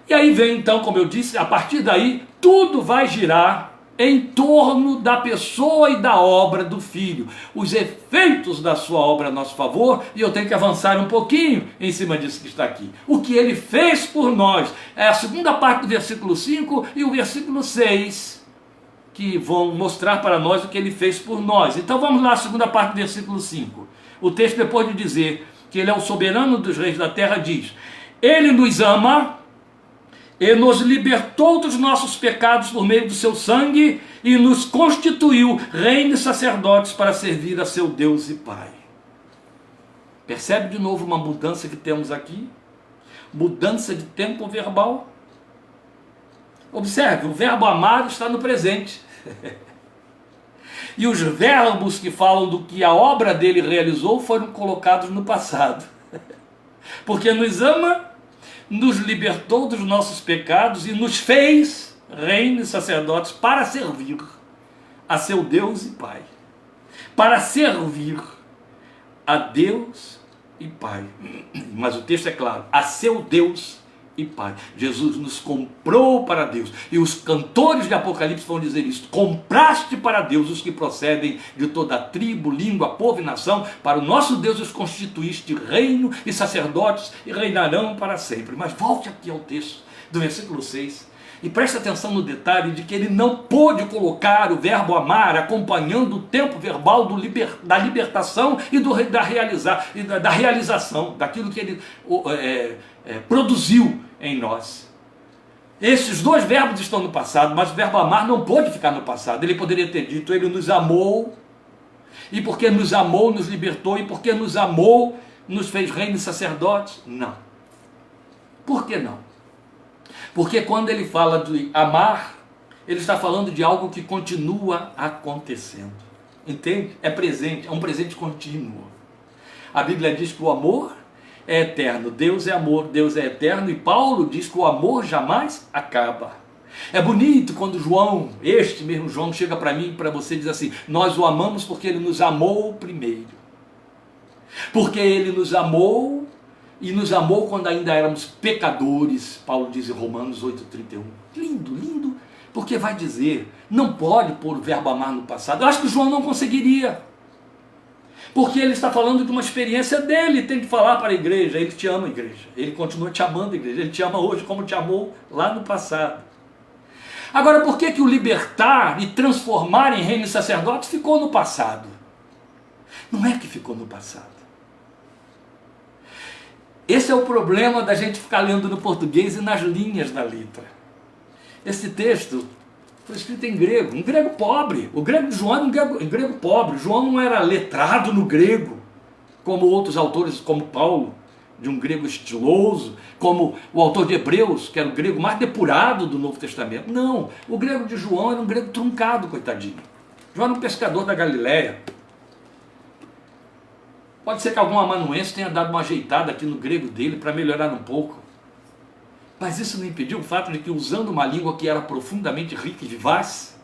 E aí vem então, como eu disse, a partir daí tudo vai girar em torno da pessoa e da obra do Filho, os efeitos da sua obra a nosso favor, e eu tenho que avançar um pouquinho em cima disso que está aqui. O que ele fez por nós, é a segunda parte do versículo 5 e o versículo 6, que vão mostrar para nós o que ele fez por nós. Então vamos lá, a segunda parte do versículo 5. O texto, depois de dizer que ele é o soberano dos reis da terra, diz: ele nos ama e nos libertou dos nossos pecados por meio do seu sangue e nos constituiu reino e sacerdotes para servir a seu Deus e Pai. Percebe de novo uma mudança que temos aqui? Mudança de tempo verbal. Observe, o verbo amar está no presente. E os verbos que falam do que a obra dele realizou foram colocados no passado. Porque nos ama, nos libertou dos nossos pecados e nos fez reino e sacerdotes para servir a seu Deus e Pai. Para servir a Deus e Pai. Mas o texto é claro, a seu Deus e Pai. Jesus nos comprou para Deus. E os cantores de Apocalipse vão dizer isso: compraste para Deus os que procedem de toda a tribo, língua, povo e nação. Para o nosso Deus os constituíste reino e sacerdotes, e reinarão para sempre. Mas volte aqui ao texto do versículo 6 e preste atenção no detalhe de que ele não pôde colocar o verbo amar acompanhando o tempo verbal da libertação e da realização daquilo que ele produziu em nós. Esses dois verbos estão no passado, mas o verbo amar não pode ficar no passado. Ele poderia ter dito: ele nos amou, e porque nos amou, nos libertou, e porque nos amou, nos fez reino e sacerdotes. Não. Por que não? Porque quando ele fala de amar, Ele está falando de algo que continua acontecendo. Entende? É presente, é um presente contínuo. A Bíblia diz que o amor é eterno. Deus é amor, Deus é eterno. E Paulo diz que o amor jamais acaba. É bonito quando João, este mesmo João, chega para mim e para você e diz assim: nós o amamos porque ele nos amou primeiro. Porque ele nos amou, e nos amou quando ainda éramos pecadores. Paulo diz em Romanos 8,31. Lindo, lindo. Porque vai dizer, não pode pôr o verbo amar no passado. Eu acho que João não conseguiria. Porque ele está falando de uma experiência dele, tem que falar para a igreja. Ele te ama, igreja. Ele continua te amando, igreja. Ele te ama hoje como te amou lá no passado. Agora, por que o libertar e transformar em reino e sacerdote ficou no passado? Não é que ficou no passado. Esse é o problema da gente ficar lendo no português e nas linhas da letra. Esse texto foi escrito em grego, um grego pobre. O grego de João era um grego pobre. João não era letrado no grego, como outros autores, como Paulo, de um grego estiloso, como o autor de Hebreus, que era o grego mais depurado do Novo Testamento. Não, o grego de João era um grego truncado, coitadinho. João era um pescador da Galileia. Pode ser que algum amanuense tenha dado uma ajeitada aqui no grego dele para melhorar um pouco. Mas isso não impediu o fato de que, usando uma língua que era profundamente rica e vivaz,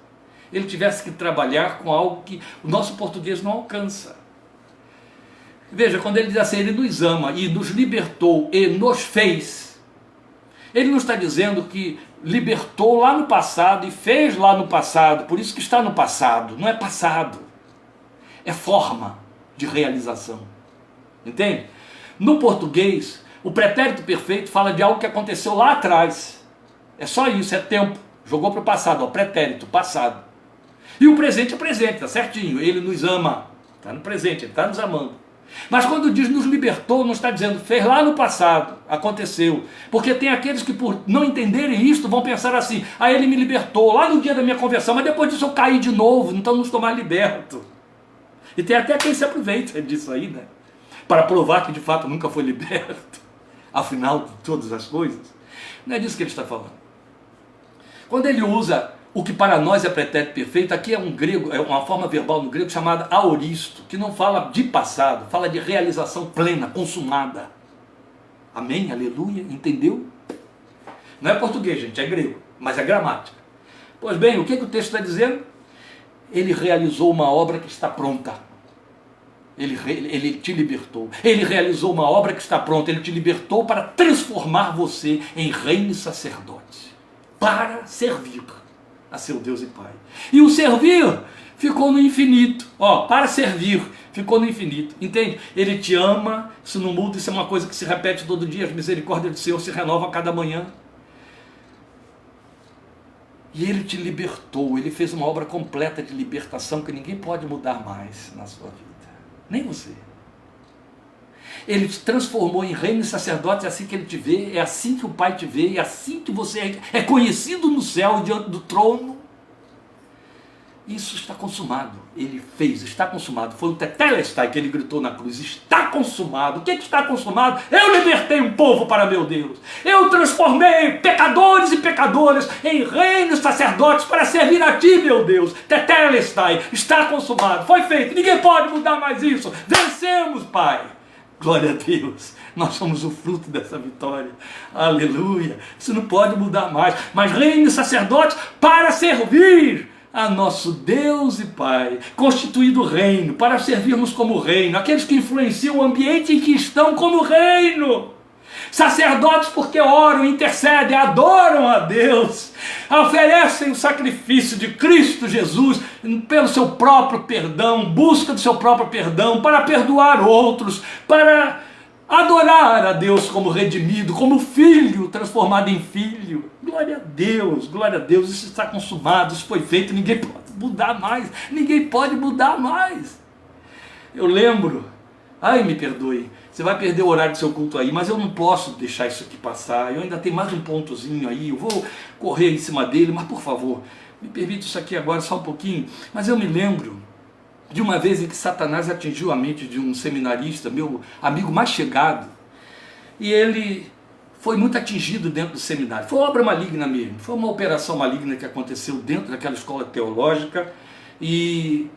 ele tivesse que trabalhar com algo que o nosso português não alcança. Veja, quando ele diz assim, ele nos ama e nos libertou e nos fez, ele não está dizendo que libertou lá no passado e fez lá no passado, por isso que está no passado. Não é passado, é forma de realização. Entende? No português, o pretérito perfeito fala de algo que aconteceu lá atrás. É só isso, é tempo. Jogou para o passado, ó, pretérito, passado. E o presente é presente, tá certinho. Ele nos ama, está no presente, ele está nos amando. Mas quando diz nos libertou, não está dizendo fez lá no passado, aconteceu. Porque tem aqueles que, por não entenderem isto, vão pensar assim: ah, ele me libertou lá no dia da minha conversão, mas depois disso eu caí de novo, então não estou mais liberto. E tem até quem se aproveita disso aí, né? Para provar que de fato nunca foi liberto. Afinal de todas as coisas. Não é disso que ele está falando. Quando ele usa o que para nós é pretérito perfeito, aqui é um grego, é uma forma verbal no grego chamada aoristo, que não fala de passado, fala de realização plena, consumada. Amém? Aleluia? Entendeu? Não é português, gente, é grego, mas é gramática. Pois bem, o que o texto está dizendo? Ele realizou uma obra que está pronta. Ele te libertou. Ele realizou uma obra que está pronta. Ele te libertou para transformar você em reino e sacerdote, para servir a seu Deus e Pai. E o servir ficou no infinito. Ó, para servir ficou no infinito. Entende? Ele te ama. Isso não muda. Isso é uma coisa que se repete todo dia. As misericórdias do Senhor se renovam a cada manhã. E ele te libertou. Ele fez uma obra completa de libertação que ninguém pode mudar mais na sua vida. Nem você. Ele te transformou em reino e sacerdote. É assim que ele te vê, é assim que o Pai te vê, é assim que você é conhecido no céu, diante do trono. Isso está consumado. Ele fez, está consumado. Foi o tetelestai que ele gritou na cruz. Está consumado. O que está consumado? Eu libertei um povo para meu Deus. Eu transformei pecadores e pecadoras em reinos sacerdotes para servir a ti, meu Deus. Tetelestai. Está consumado. Foi feito. Ninguém pode mudar mais isso. Vencemos, Pai. Glória a Deus. Nós somos o fruto dessa vitória. Aleluia. Isso não pode mudar mais. Mas reinos sacerdotes para servir a nosso Deus e Pai, constituído reino, para servirmos como reino, aqueles que influenciam o ambiente em que estão como reino, sacerdotes porque oram, intercedem, adoram a Deus, oferecem o sacrifício de Cristo Jesus pelo seu próprio perdão, busca do seu próprio perdão, para perdoar outros, para adorar a Deus como redimido, como filho transformado em filho. Glória a Deus, isso está consumado, isso foi feito, ninguém pode mudar mais, ninguém pode mudar mais. Eu lembro, ai me perdoe, você vai perder o horário do seu culto aí, mas eu não posso deixar isso aqui passar, eu ainda tenho mais um pontozinho aí, eu vou correr em cima dele, mas por favor, me permite isso aqui agora só um pouquinho. Mas eu me lembro de uma vez em que Satanás atingiu a mente de um seminarista, meu amigo mais chegado, e ele foi muito atingido dentro do seminário. Foi obra maligna mesmo, foi uma operação maligna que aconteceu dentro daquela escola teológica, e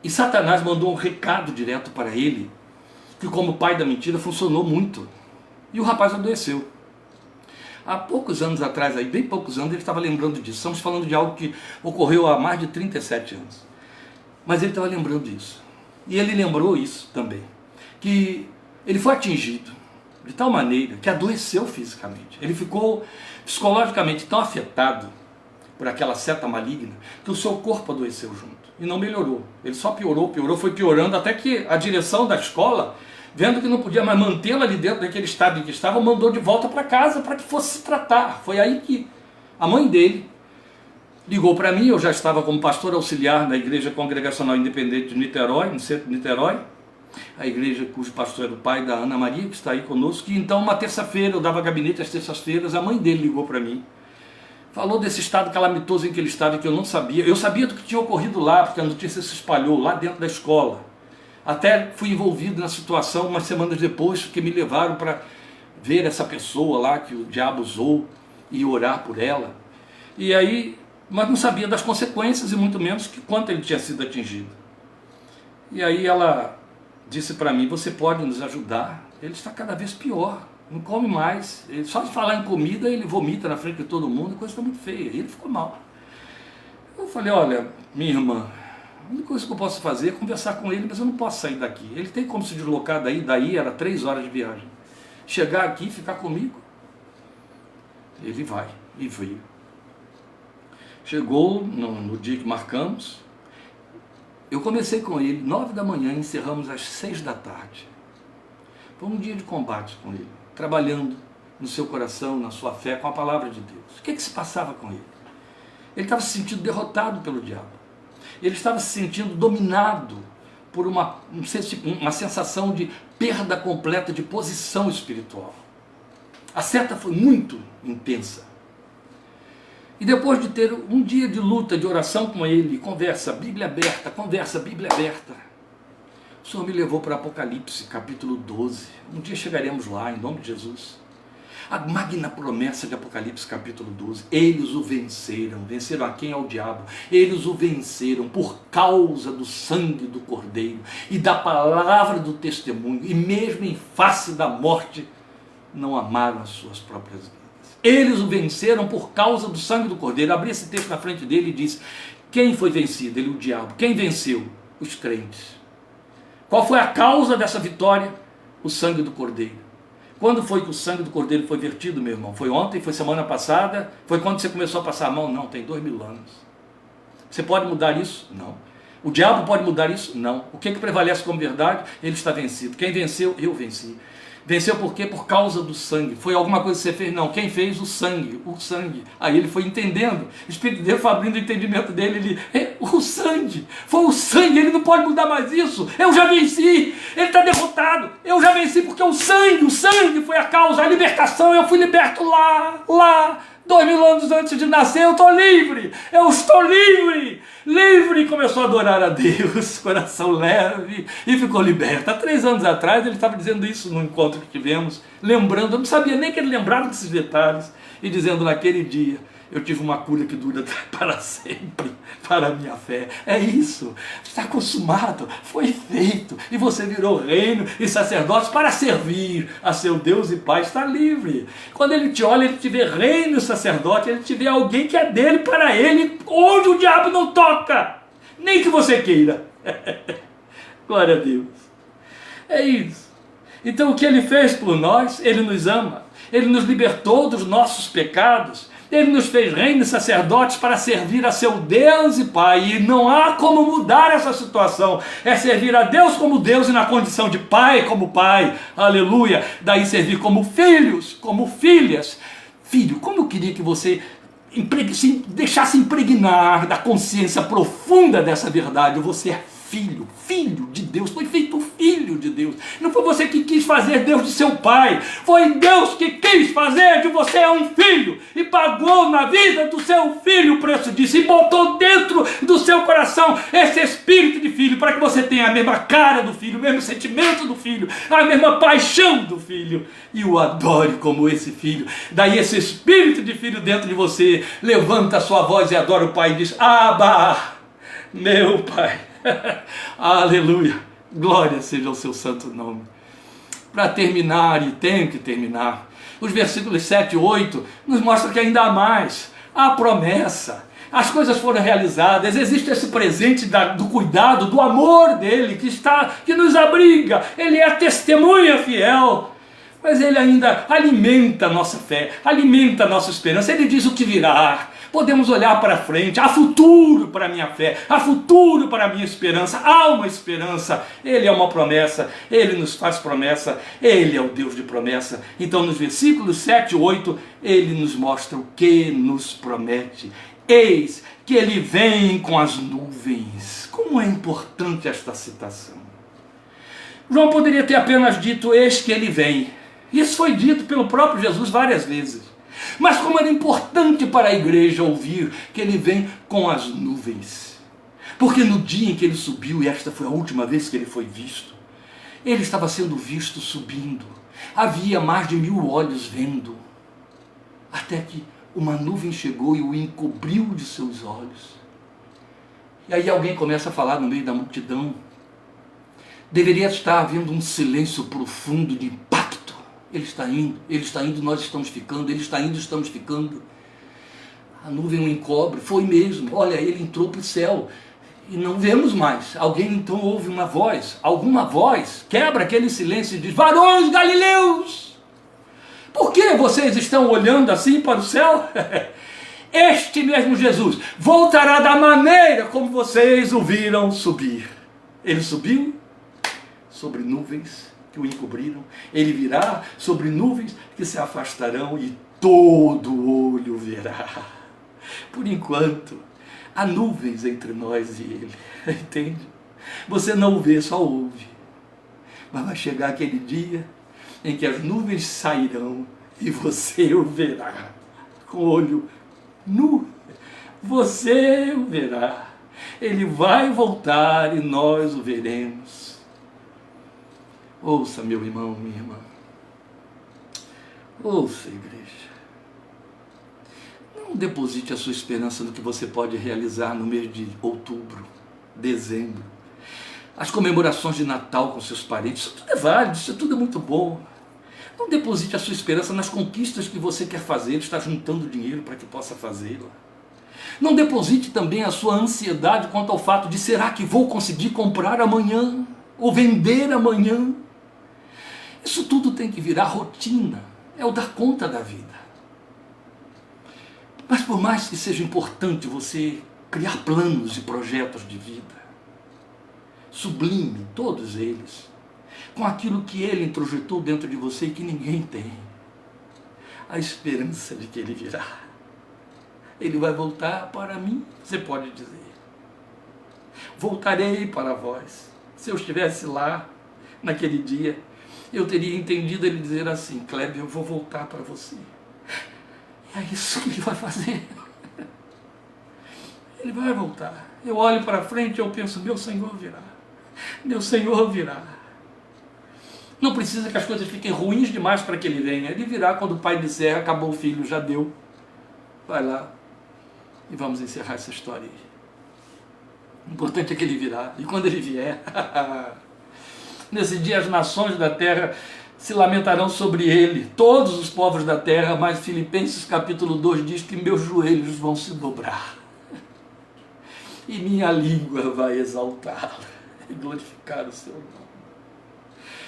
Satanás mandou um recado direto para ele, que como pai da mentira funcionou muito, e o rapaz adoeceu. Há poucos anos atrás, aí, bem poucos anos, ele estava lembrando disso. Estamos falando de algo que ocorreu há mais de 37 anos. Mas ele estava lembrando disso. E ele lembrou isso também, que ele foi atingido de tal maneira que adoeceu fisicamente. Ele ficou psicologicamente tão afetado por aquela seta maligna que o seu corpo adoeceu junto. E não melhorou. Ele só piorou, foi piorando, até que a direção da escola, vendo que não podia mais mantê-lo ali dentro daquele estado em que estava, mandou de volta para casa para que fosse se tratar. Foi aí que a mãe dele ligou para mim. Eu já estava como pastor auxiliar na Igreja Congregacional Independente de Niterói, no centro de Niterói, a igreja cujo pastor era o pai da Ana Maria, que está aí conosco. E então, uma terça-feira, eu dava gabinete às terças-feiras, a mãe dele ligou para mim, falou desse estado calamitoso em que ele estava e que eu não sabia. Eu sabia do que tinha ocorrido lá, porque a notícia se espalhou lá dentro da escola. Até fui envolvido na situação umas semanas depois, que me levaram para ver essa pessoa lá que o diabo usou e orar por ela. E aí, mas não sabia das consequências e muito menos que quanto ele tinha sido atingido. E aí ela disse para mim: você pode nos ajudar? Ele está cada vez pior, não come mais. Só de falar em comida ele vomita na frente de todo mundo, a coisa está muito feia. E ele ficou mal. Eu falei: olha, minha irmã, a única coisa que eu posso fazer é conversar com ele, mas eu não posso sair daqui. Ele tem como se deslocar daí era 3 horas de viagem. Chegar aqui e ficar comigo? Ele vai, e veio. Chegou no dia que marcamos. Eu comecei com ele 9 da manhã e encerramos às 6 da tarde. Foi um dia de combate com ele, trabalhando no seu coração, na sua fé, com a palavra de Deus. O que se passava com ele? Ele estava se sentindo derrotado pelo diabo. Ele estava se sentindo dominado por uma sensação de perda completa de posição espiritual. A seta foi muito intensa. E depois de ter um dia de luta, de oração com ele, conversa, Bíblia aberta, o Senhor me levou para Apocalipse, capítulo 12. Um dia chegaremos lá, em nome de Jesus. A magna promessa de Apocalipse, capítulo 12. Eles o venceram. Venceram a quem? Ao diabo. Eles o venceram por causa do sangue do Cordeiro e da palavra do testemunho. E mesmo em face da morte, não amaram as suas próprias vidas. Eles o venceram por causa do sangue do Cordeiro. Abri esse texto na frente dele e disse: quem foi vencido? Ele, o diabo. Quem venceu? Os crentes. Qual foi a causa dessa vitória? O sangue do Cordeiro. Quando foi que o sangue do Cordeiro foi vertido, meu irmão? Foi ontem? Foi semana passada? Foi quando você começou a passar a mão? Não, tem 2000 anos. Você pode mudar isso? Não. O diabo pode mudar isso? Não. O que prevalece como verdade? Ele está vencido. Quem venceu? Eu venci. Venceu por quê? Por causa do sangue. Foi alguma coisa que você fez? Não. Quem fez? O sangue. O sangue. Aí ele foi entendendo. O Espírito de Deus foi abrindo o entendimento dele. O sangue. Foi o sangue. Ele não pode mudar mais isso. Eu já venci. Ele está derrotado. Eu já venci porque o sangue foi a causa. A libertação. Eu fui liberto lá. 2000 anos antes de nascer, eu estou livre, livre, começou a adorar a Deus, coração leve, e ficou liberto. Há 3 anos atrás, ele estava dizendo isso no encontro que tivemos, lembrando, eu não sabia nem que ele lembrava desses detalhes, e dizendo: naquele dia, eu tive uma cura que dura para sempre, para a minha fé. É isso, está consumado, foi feito, e você virou reino e sacerdote para servir a seu Deus e Pai. Está livre. Quando ele te olha, ele te vê reino e sacerdote, ele te vê alguém que é dele para ele, onde o diabo não toca, nem que você queira. Glória a Deus. É isso. Então o que ele fez por nós? Ele nos ama, ele nos libertou dos nossos pecados, ele nos fez reino e sacerdotes para servir a seu Deus e Pai, e não há como mudar essa situação. É servir a Deus como Deus e na condição de Pai como Pai, aleluia. Daí servir como filhos, como filhas. Filho, como eu queria que você se deixasse impregnar da consciência profunda dessa verdade. Você é filho, filho de Deus, foi feito filho de Deus. Não foi você que quis fazer Deus de seu pai, foi Deus que quis fazer de você um filho e pagou na vida do seu filho o preço disso e botou dentro do seu coração esse espírito de filho para que você tenha a mesma cara do filho, o mesmo sentimento do filho, a mesma paixão do filho e o adore como esse filho. Daí esse espírito de filho dentro de você levanta a sua voz e adora o pai e diz: Abba, meu pai. Aleluia, glória seja o seu santo nome. Para terminar, e tenho que terminar, os versículos 7 e 8 nos mostram que ainda há mais. A promessa, as coisas foram realizadas, existe esse presente do cuidado, do amor dele que nos abriga. Ele é a testemunha fiel, mas ele ainda alimenta a nossa fé, alimenta a nossa esperança. Ele diz o que virá. Podemos olhar para frente, há futuro para a minha fé, há futuro para a minha esperança, há uma esperança. Ele é uma promessa, ele nos faz promessa, ele é o Deus de promessa. Então nos versículos 7 e 8, ele nos mostra o que nos promete. Eis que ele vem com as nuvens. Como é importante esta citação. João poderia ter apenas dito: eis que ele vem. Isso foi dito pelo próprio Jesus várias vezes. Mas como era importante para a igreja ouvir que ele vem com as nuvens. Porque no dia em que ele subiu, e esta foi a última vez que ele foi visto, ele estava sendo visto subindo. Havia mais de 1000 olhos vendo. Até que uma nuvem chegou e o encobriu de seus olhos. E aí alguém começa a falar no meio da multidão. Deveria estar havendo um silêncio profundo de impacto. Ele está indo, nós estamos ficando, ele está indo, estamos ficando. A nuvem o encobre, foi mesmo. Olha, ele entrou para o céu e não vemos mais. Alguém então ouve uma voz, alguma voz, quebra aquele silêncio e diz: varões galileus, por que vocês estão olhando assim para o céu? Este mesmo Jesus voltará da maneira como vocês o viram subir. Ele subiu sobre nuvens que o encobriram, ele virá sobre nuvens que se afastarão e todo olho verá. Por enquanto, há nuvens entre nós e ele, entende? Você não o vê, só ouve. Mas vai chegar aquele dia em que as nuvens sairão e você o verá com o olho nu. Você o verá. Ele vai voltar e nós o veremos. Ouça, meu irmão, minha irmã. Ouça, igreja. Não deposite a sua esperança no que você pode realizar no mês de outubro, dezembro. As comemorações de Natal com seus parentes, isso tudo é válido, isso tudo é muito bom. Não deposite a sua esperança nas conquistas que você quer fazer, está juntando dinheiro para que possa fazê-la. Não deposite também a sua ansiedade quanto ao fato de: será que vou conseguir comprar amanhã? Ou vender amanhã? Isso tudo tem que virar rotina, é o dar conta da vida. Mas por mais que seja importante você criar planos e projetos de vida, sublime todos eles, com aquilo que ele introjetou dentro de você e que ninguém tem. A esperança de que ele virá. Ele vai voltar para mim, você pode dizer. Voltarei para vós. Se eu estivesse lá, naquele dia, eu teria entendido ele dizer assim: Kleber, eu vou voltar para você. É isso que ele vai fazer. Ele vai voltar. Eu olho para frente e eu penso: meu Senhor virá. Meu Senhor virá. Não precisa que as coisas fiquem ruins demais para que ele venha. Ele virá quando o pai disser: acabou o filho, já deu. Vai lá e vamos encerrar essa história aí. O importante é que ele virá. E quando ele vier, nesse dia as nações da terra se lamentarão sobre ele, todos os povos da terra, mas Filipenses capítulo 2 diz que meus joelhos vão se dobrar e minha língua vai exaltá-lo e glorificar o seu nome.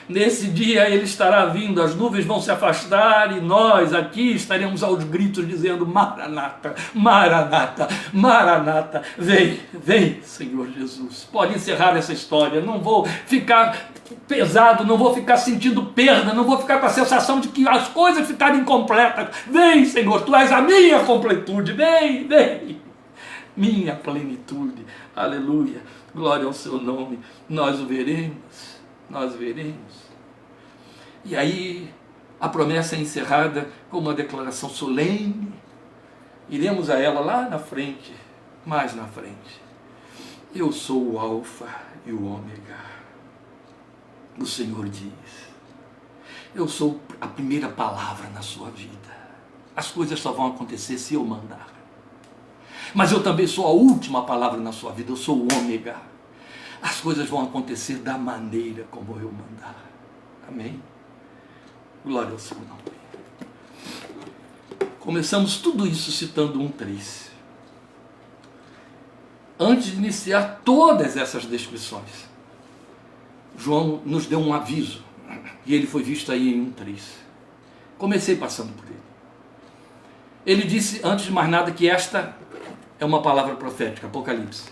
Nesse dia ele estará vindo, as nuvens vão se afastar e nós aqui estaremos aos gritos dizendo: Maranata, Maranata, Maranata, vem, vem, Senhor Jesus. Pode encerrar essa história, não vou ficar pesado, não vou ficar sentindo perda, não vou ficar com a sensação de que as coisas ficaram incompletas. Vem, Senhor, Tu és a minha completude, vem, vem. minha plenitude. Aleluia, glória ao seu nome. Nós o veremos, nós veremos. E aí a promessa é encerrada com uma declaração solene. Iremos a ela lá na frente, mais na frente. Eu sou o Alfa e o Ômega. O Senhor diz, eu sou a primeira palavra na sua vida. As coisas só vão acontecer se eu mandar. Mas eu também sou a última palavra na sua vida, eu sou o Ômega. As coisas vão acontecer da maneira como eu mandar. Amém? Glória ao seu nome. Começamos tudo isso citando 1:3. Antes de iniciar todas essas descrições, João nos deu um aviso, e ele foi visto aí em 1:3. Comecei passando por ele. Ele disse, antes de mais nada, que esta é uma palavra profética, Apocalipse.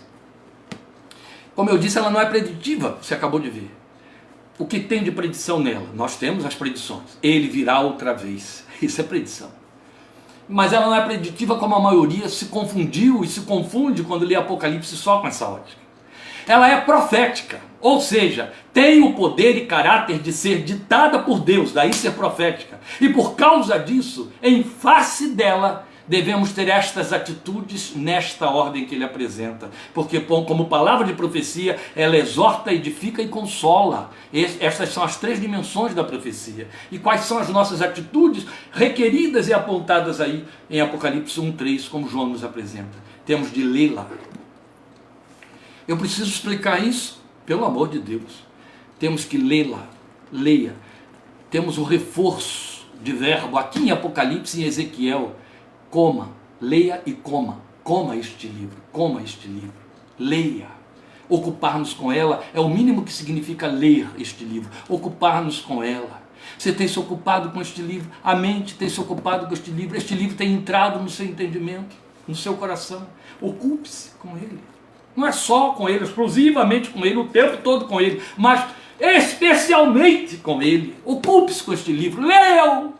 Como eu disse, ela não é preditiva, você acabou de ver. O que tem de predição nela? Nós temos as predições. Ele virá outra vez. Isso é predição. Mas ela não é preditiva como a maioria se confundiu e se confunde quando lê Apocalipse só com essa ótica. Ela é profética, ou seja, tem o poder e caráter de ser ditada por Deus, daí ser profética. E por causa disso, em face dela, devemos ter estas atitudes nesta ordem que ele apresenta. Porque como palavra de profecia, ela exorta, edifica e consola. Estas são as 3 dimensões da profecia. E quais são as nossas atitudes requeridas e apontadas aí em Apocalipse 1:3, como João nos apresenta? Temos de lê-la. Eu preciso explicar isso, pelo amor de Deus. Temos que lê-la, leia. Temos um reforço de verbo aqui em Apocalipse e em Ezequiel. Coma, leia e coma. Coma este livro, leia. Ocupar-nos com ela é o mínimo que significa ler este livro. Ocupar-nos com ela. Você tem se ocupado com este livro? A mente tem se ocupado com este livro? Este livro tem entrado no seu entendimento, no seu coração? Ocupe-se com ele. Não é só com ele, exclusivamente com ele, o tempo todo com ele, mas especialmente com ele. Ocupe-se com este livro, leia-o.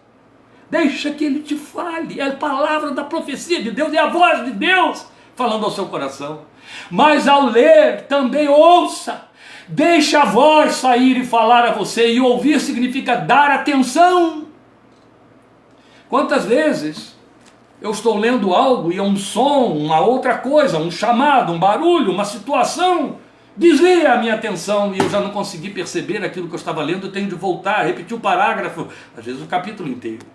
Deixa que ele te fale, é a palavra da profecia de Deus, é a voz de Deus falando ao seu coração. Mas ao ler, também ouça, deixa a voz sair e falar a você, e ouvir significa dar atenção. Quantas vezes eu estou lendo algo e é um som, uma outra coisa, um chamado, um barulho, uma situação, desvia a minha atenção e eu já não consegui perceber aquilo que eu estava lendo, eu tenho de voltar, repetir o parágrafo, às vezes o capítulo inteiro.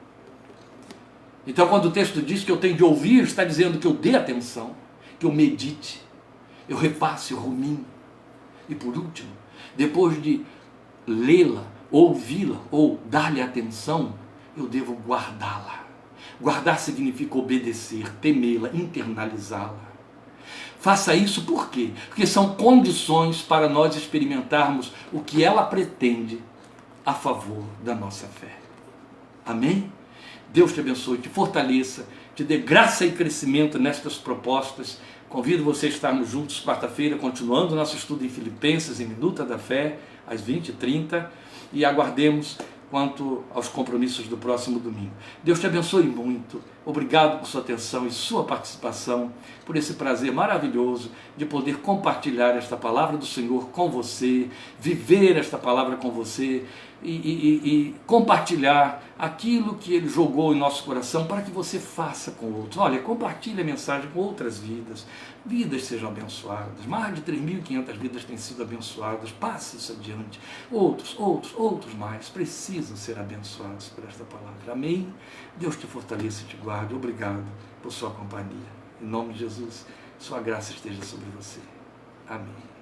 Então, quando o texto diz que eu tenho de ouvir, está dizendo que eu dê atenção, que eu medite, eu repasse, eu rumine. E por último, depois de lê-la, ouvi-la ou dar-lhe atenção, eu devo guardá-la. Guardar significa obedecer, temê-la, internalizá-la. Faça isso por quê? Porque são condições para nós experimentarmos o que ela pretende a favor da nossa fé. Amém? Deus te abençoe, te fortaleça, te dê graça e crescimento nestas propostas. Convido você a estarmos juntos quarta-feira, continuando o nosso estudo em Filipenses, em Minuta da Fé, às 20h30, e aguardemos quanto aos compromissos do próximo domingo. Deus te abençoe muito. Obrigado por sua atenção e sua participação, por esse prazer maravilhoso de poder compartilhar esta palavra do Senhor com você, viver esta palavra com você e compartilhar aquilo que Ele jogou em nosso coração para que você faça com outros. Olha, compartilhe a mensagem com outras vidas. Vidas sejam abençoadas. Mais de 3.500 vidas têm sido abençoadas. Passe isso adiante. Outros mais precisam ser abençoados por esta palavra. Amém? Deus te fortaleça e te guarde. Obrigado por sua companhia. Em nome de Jesus, sua graça esteja sobre você. Amém.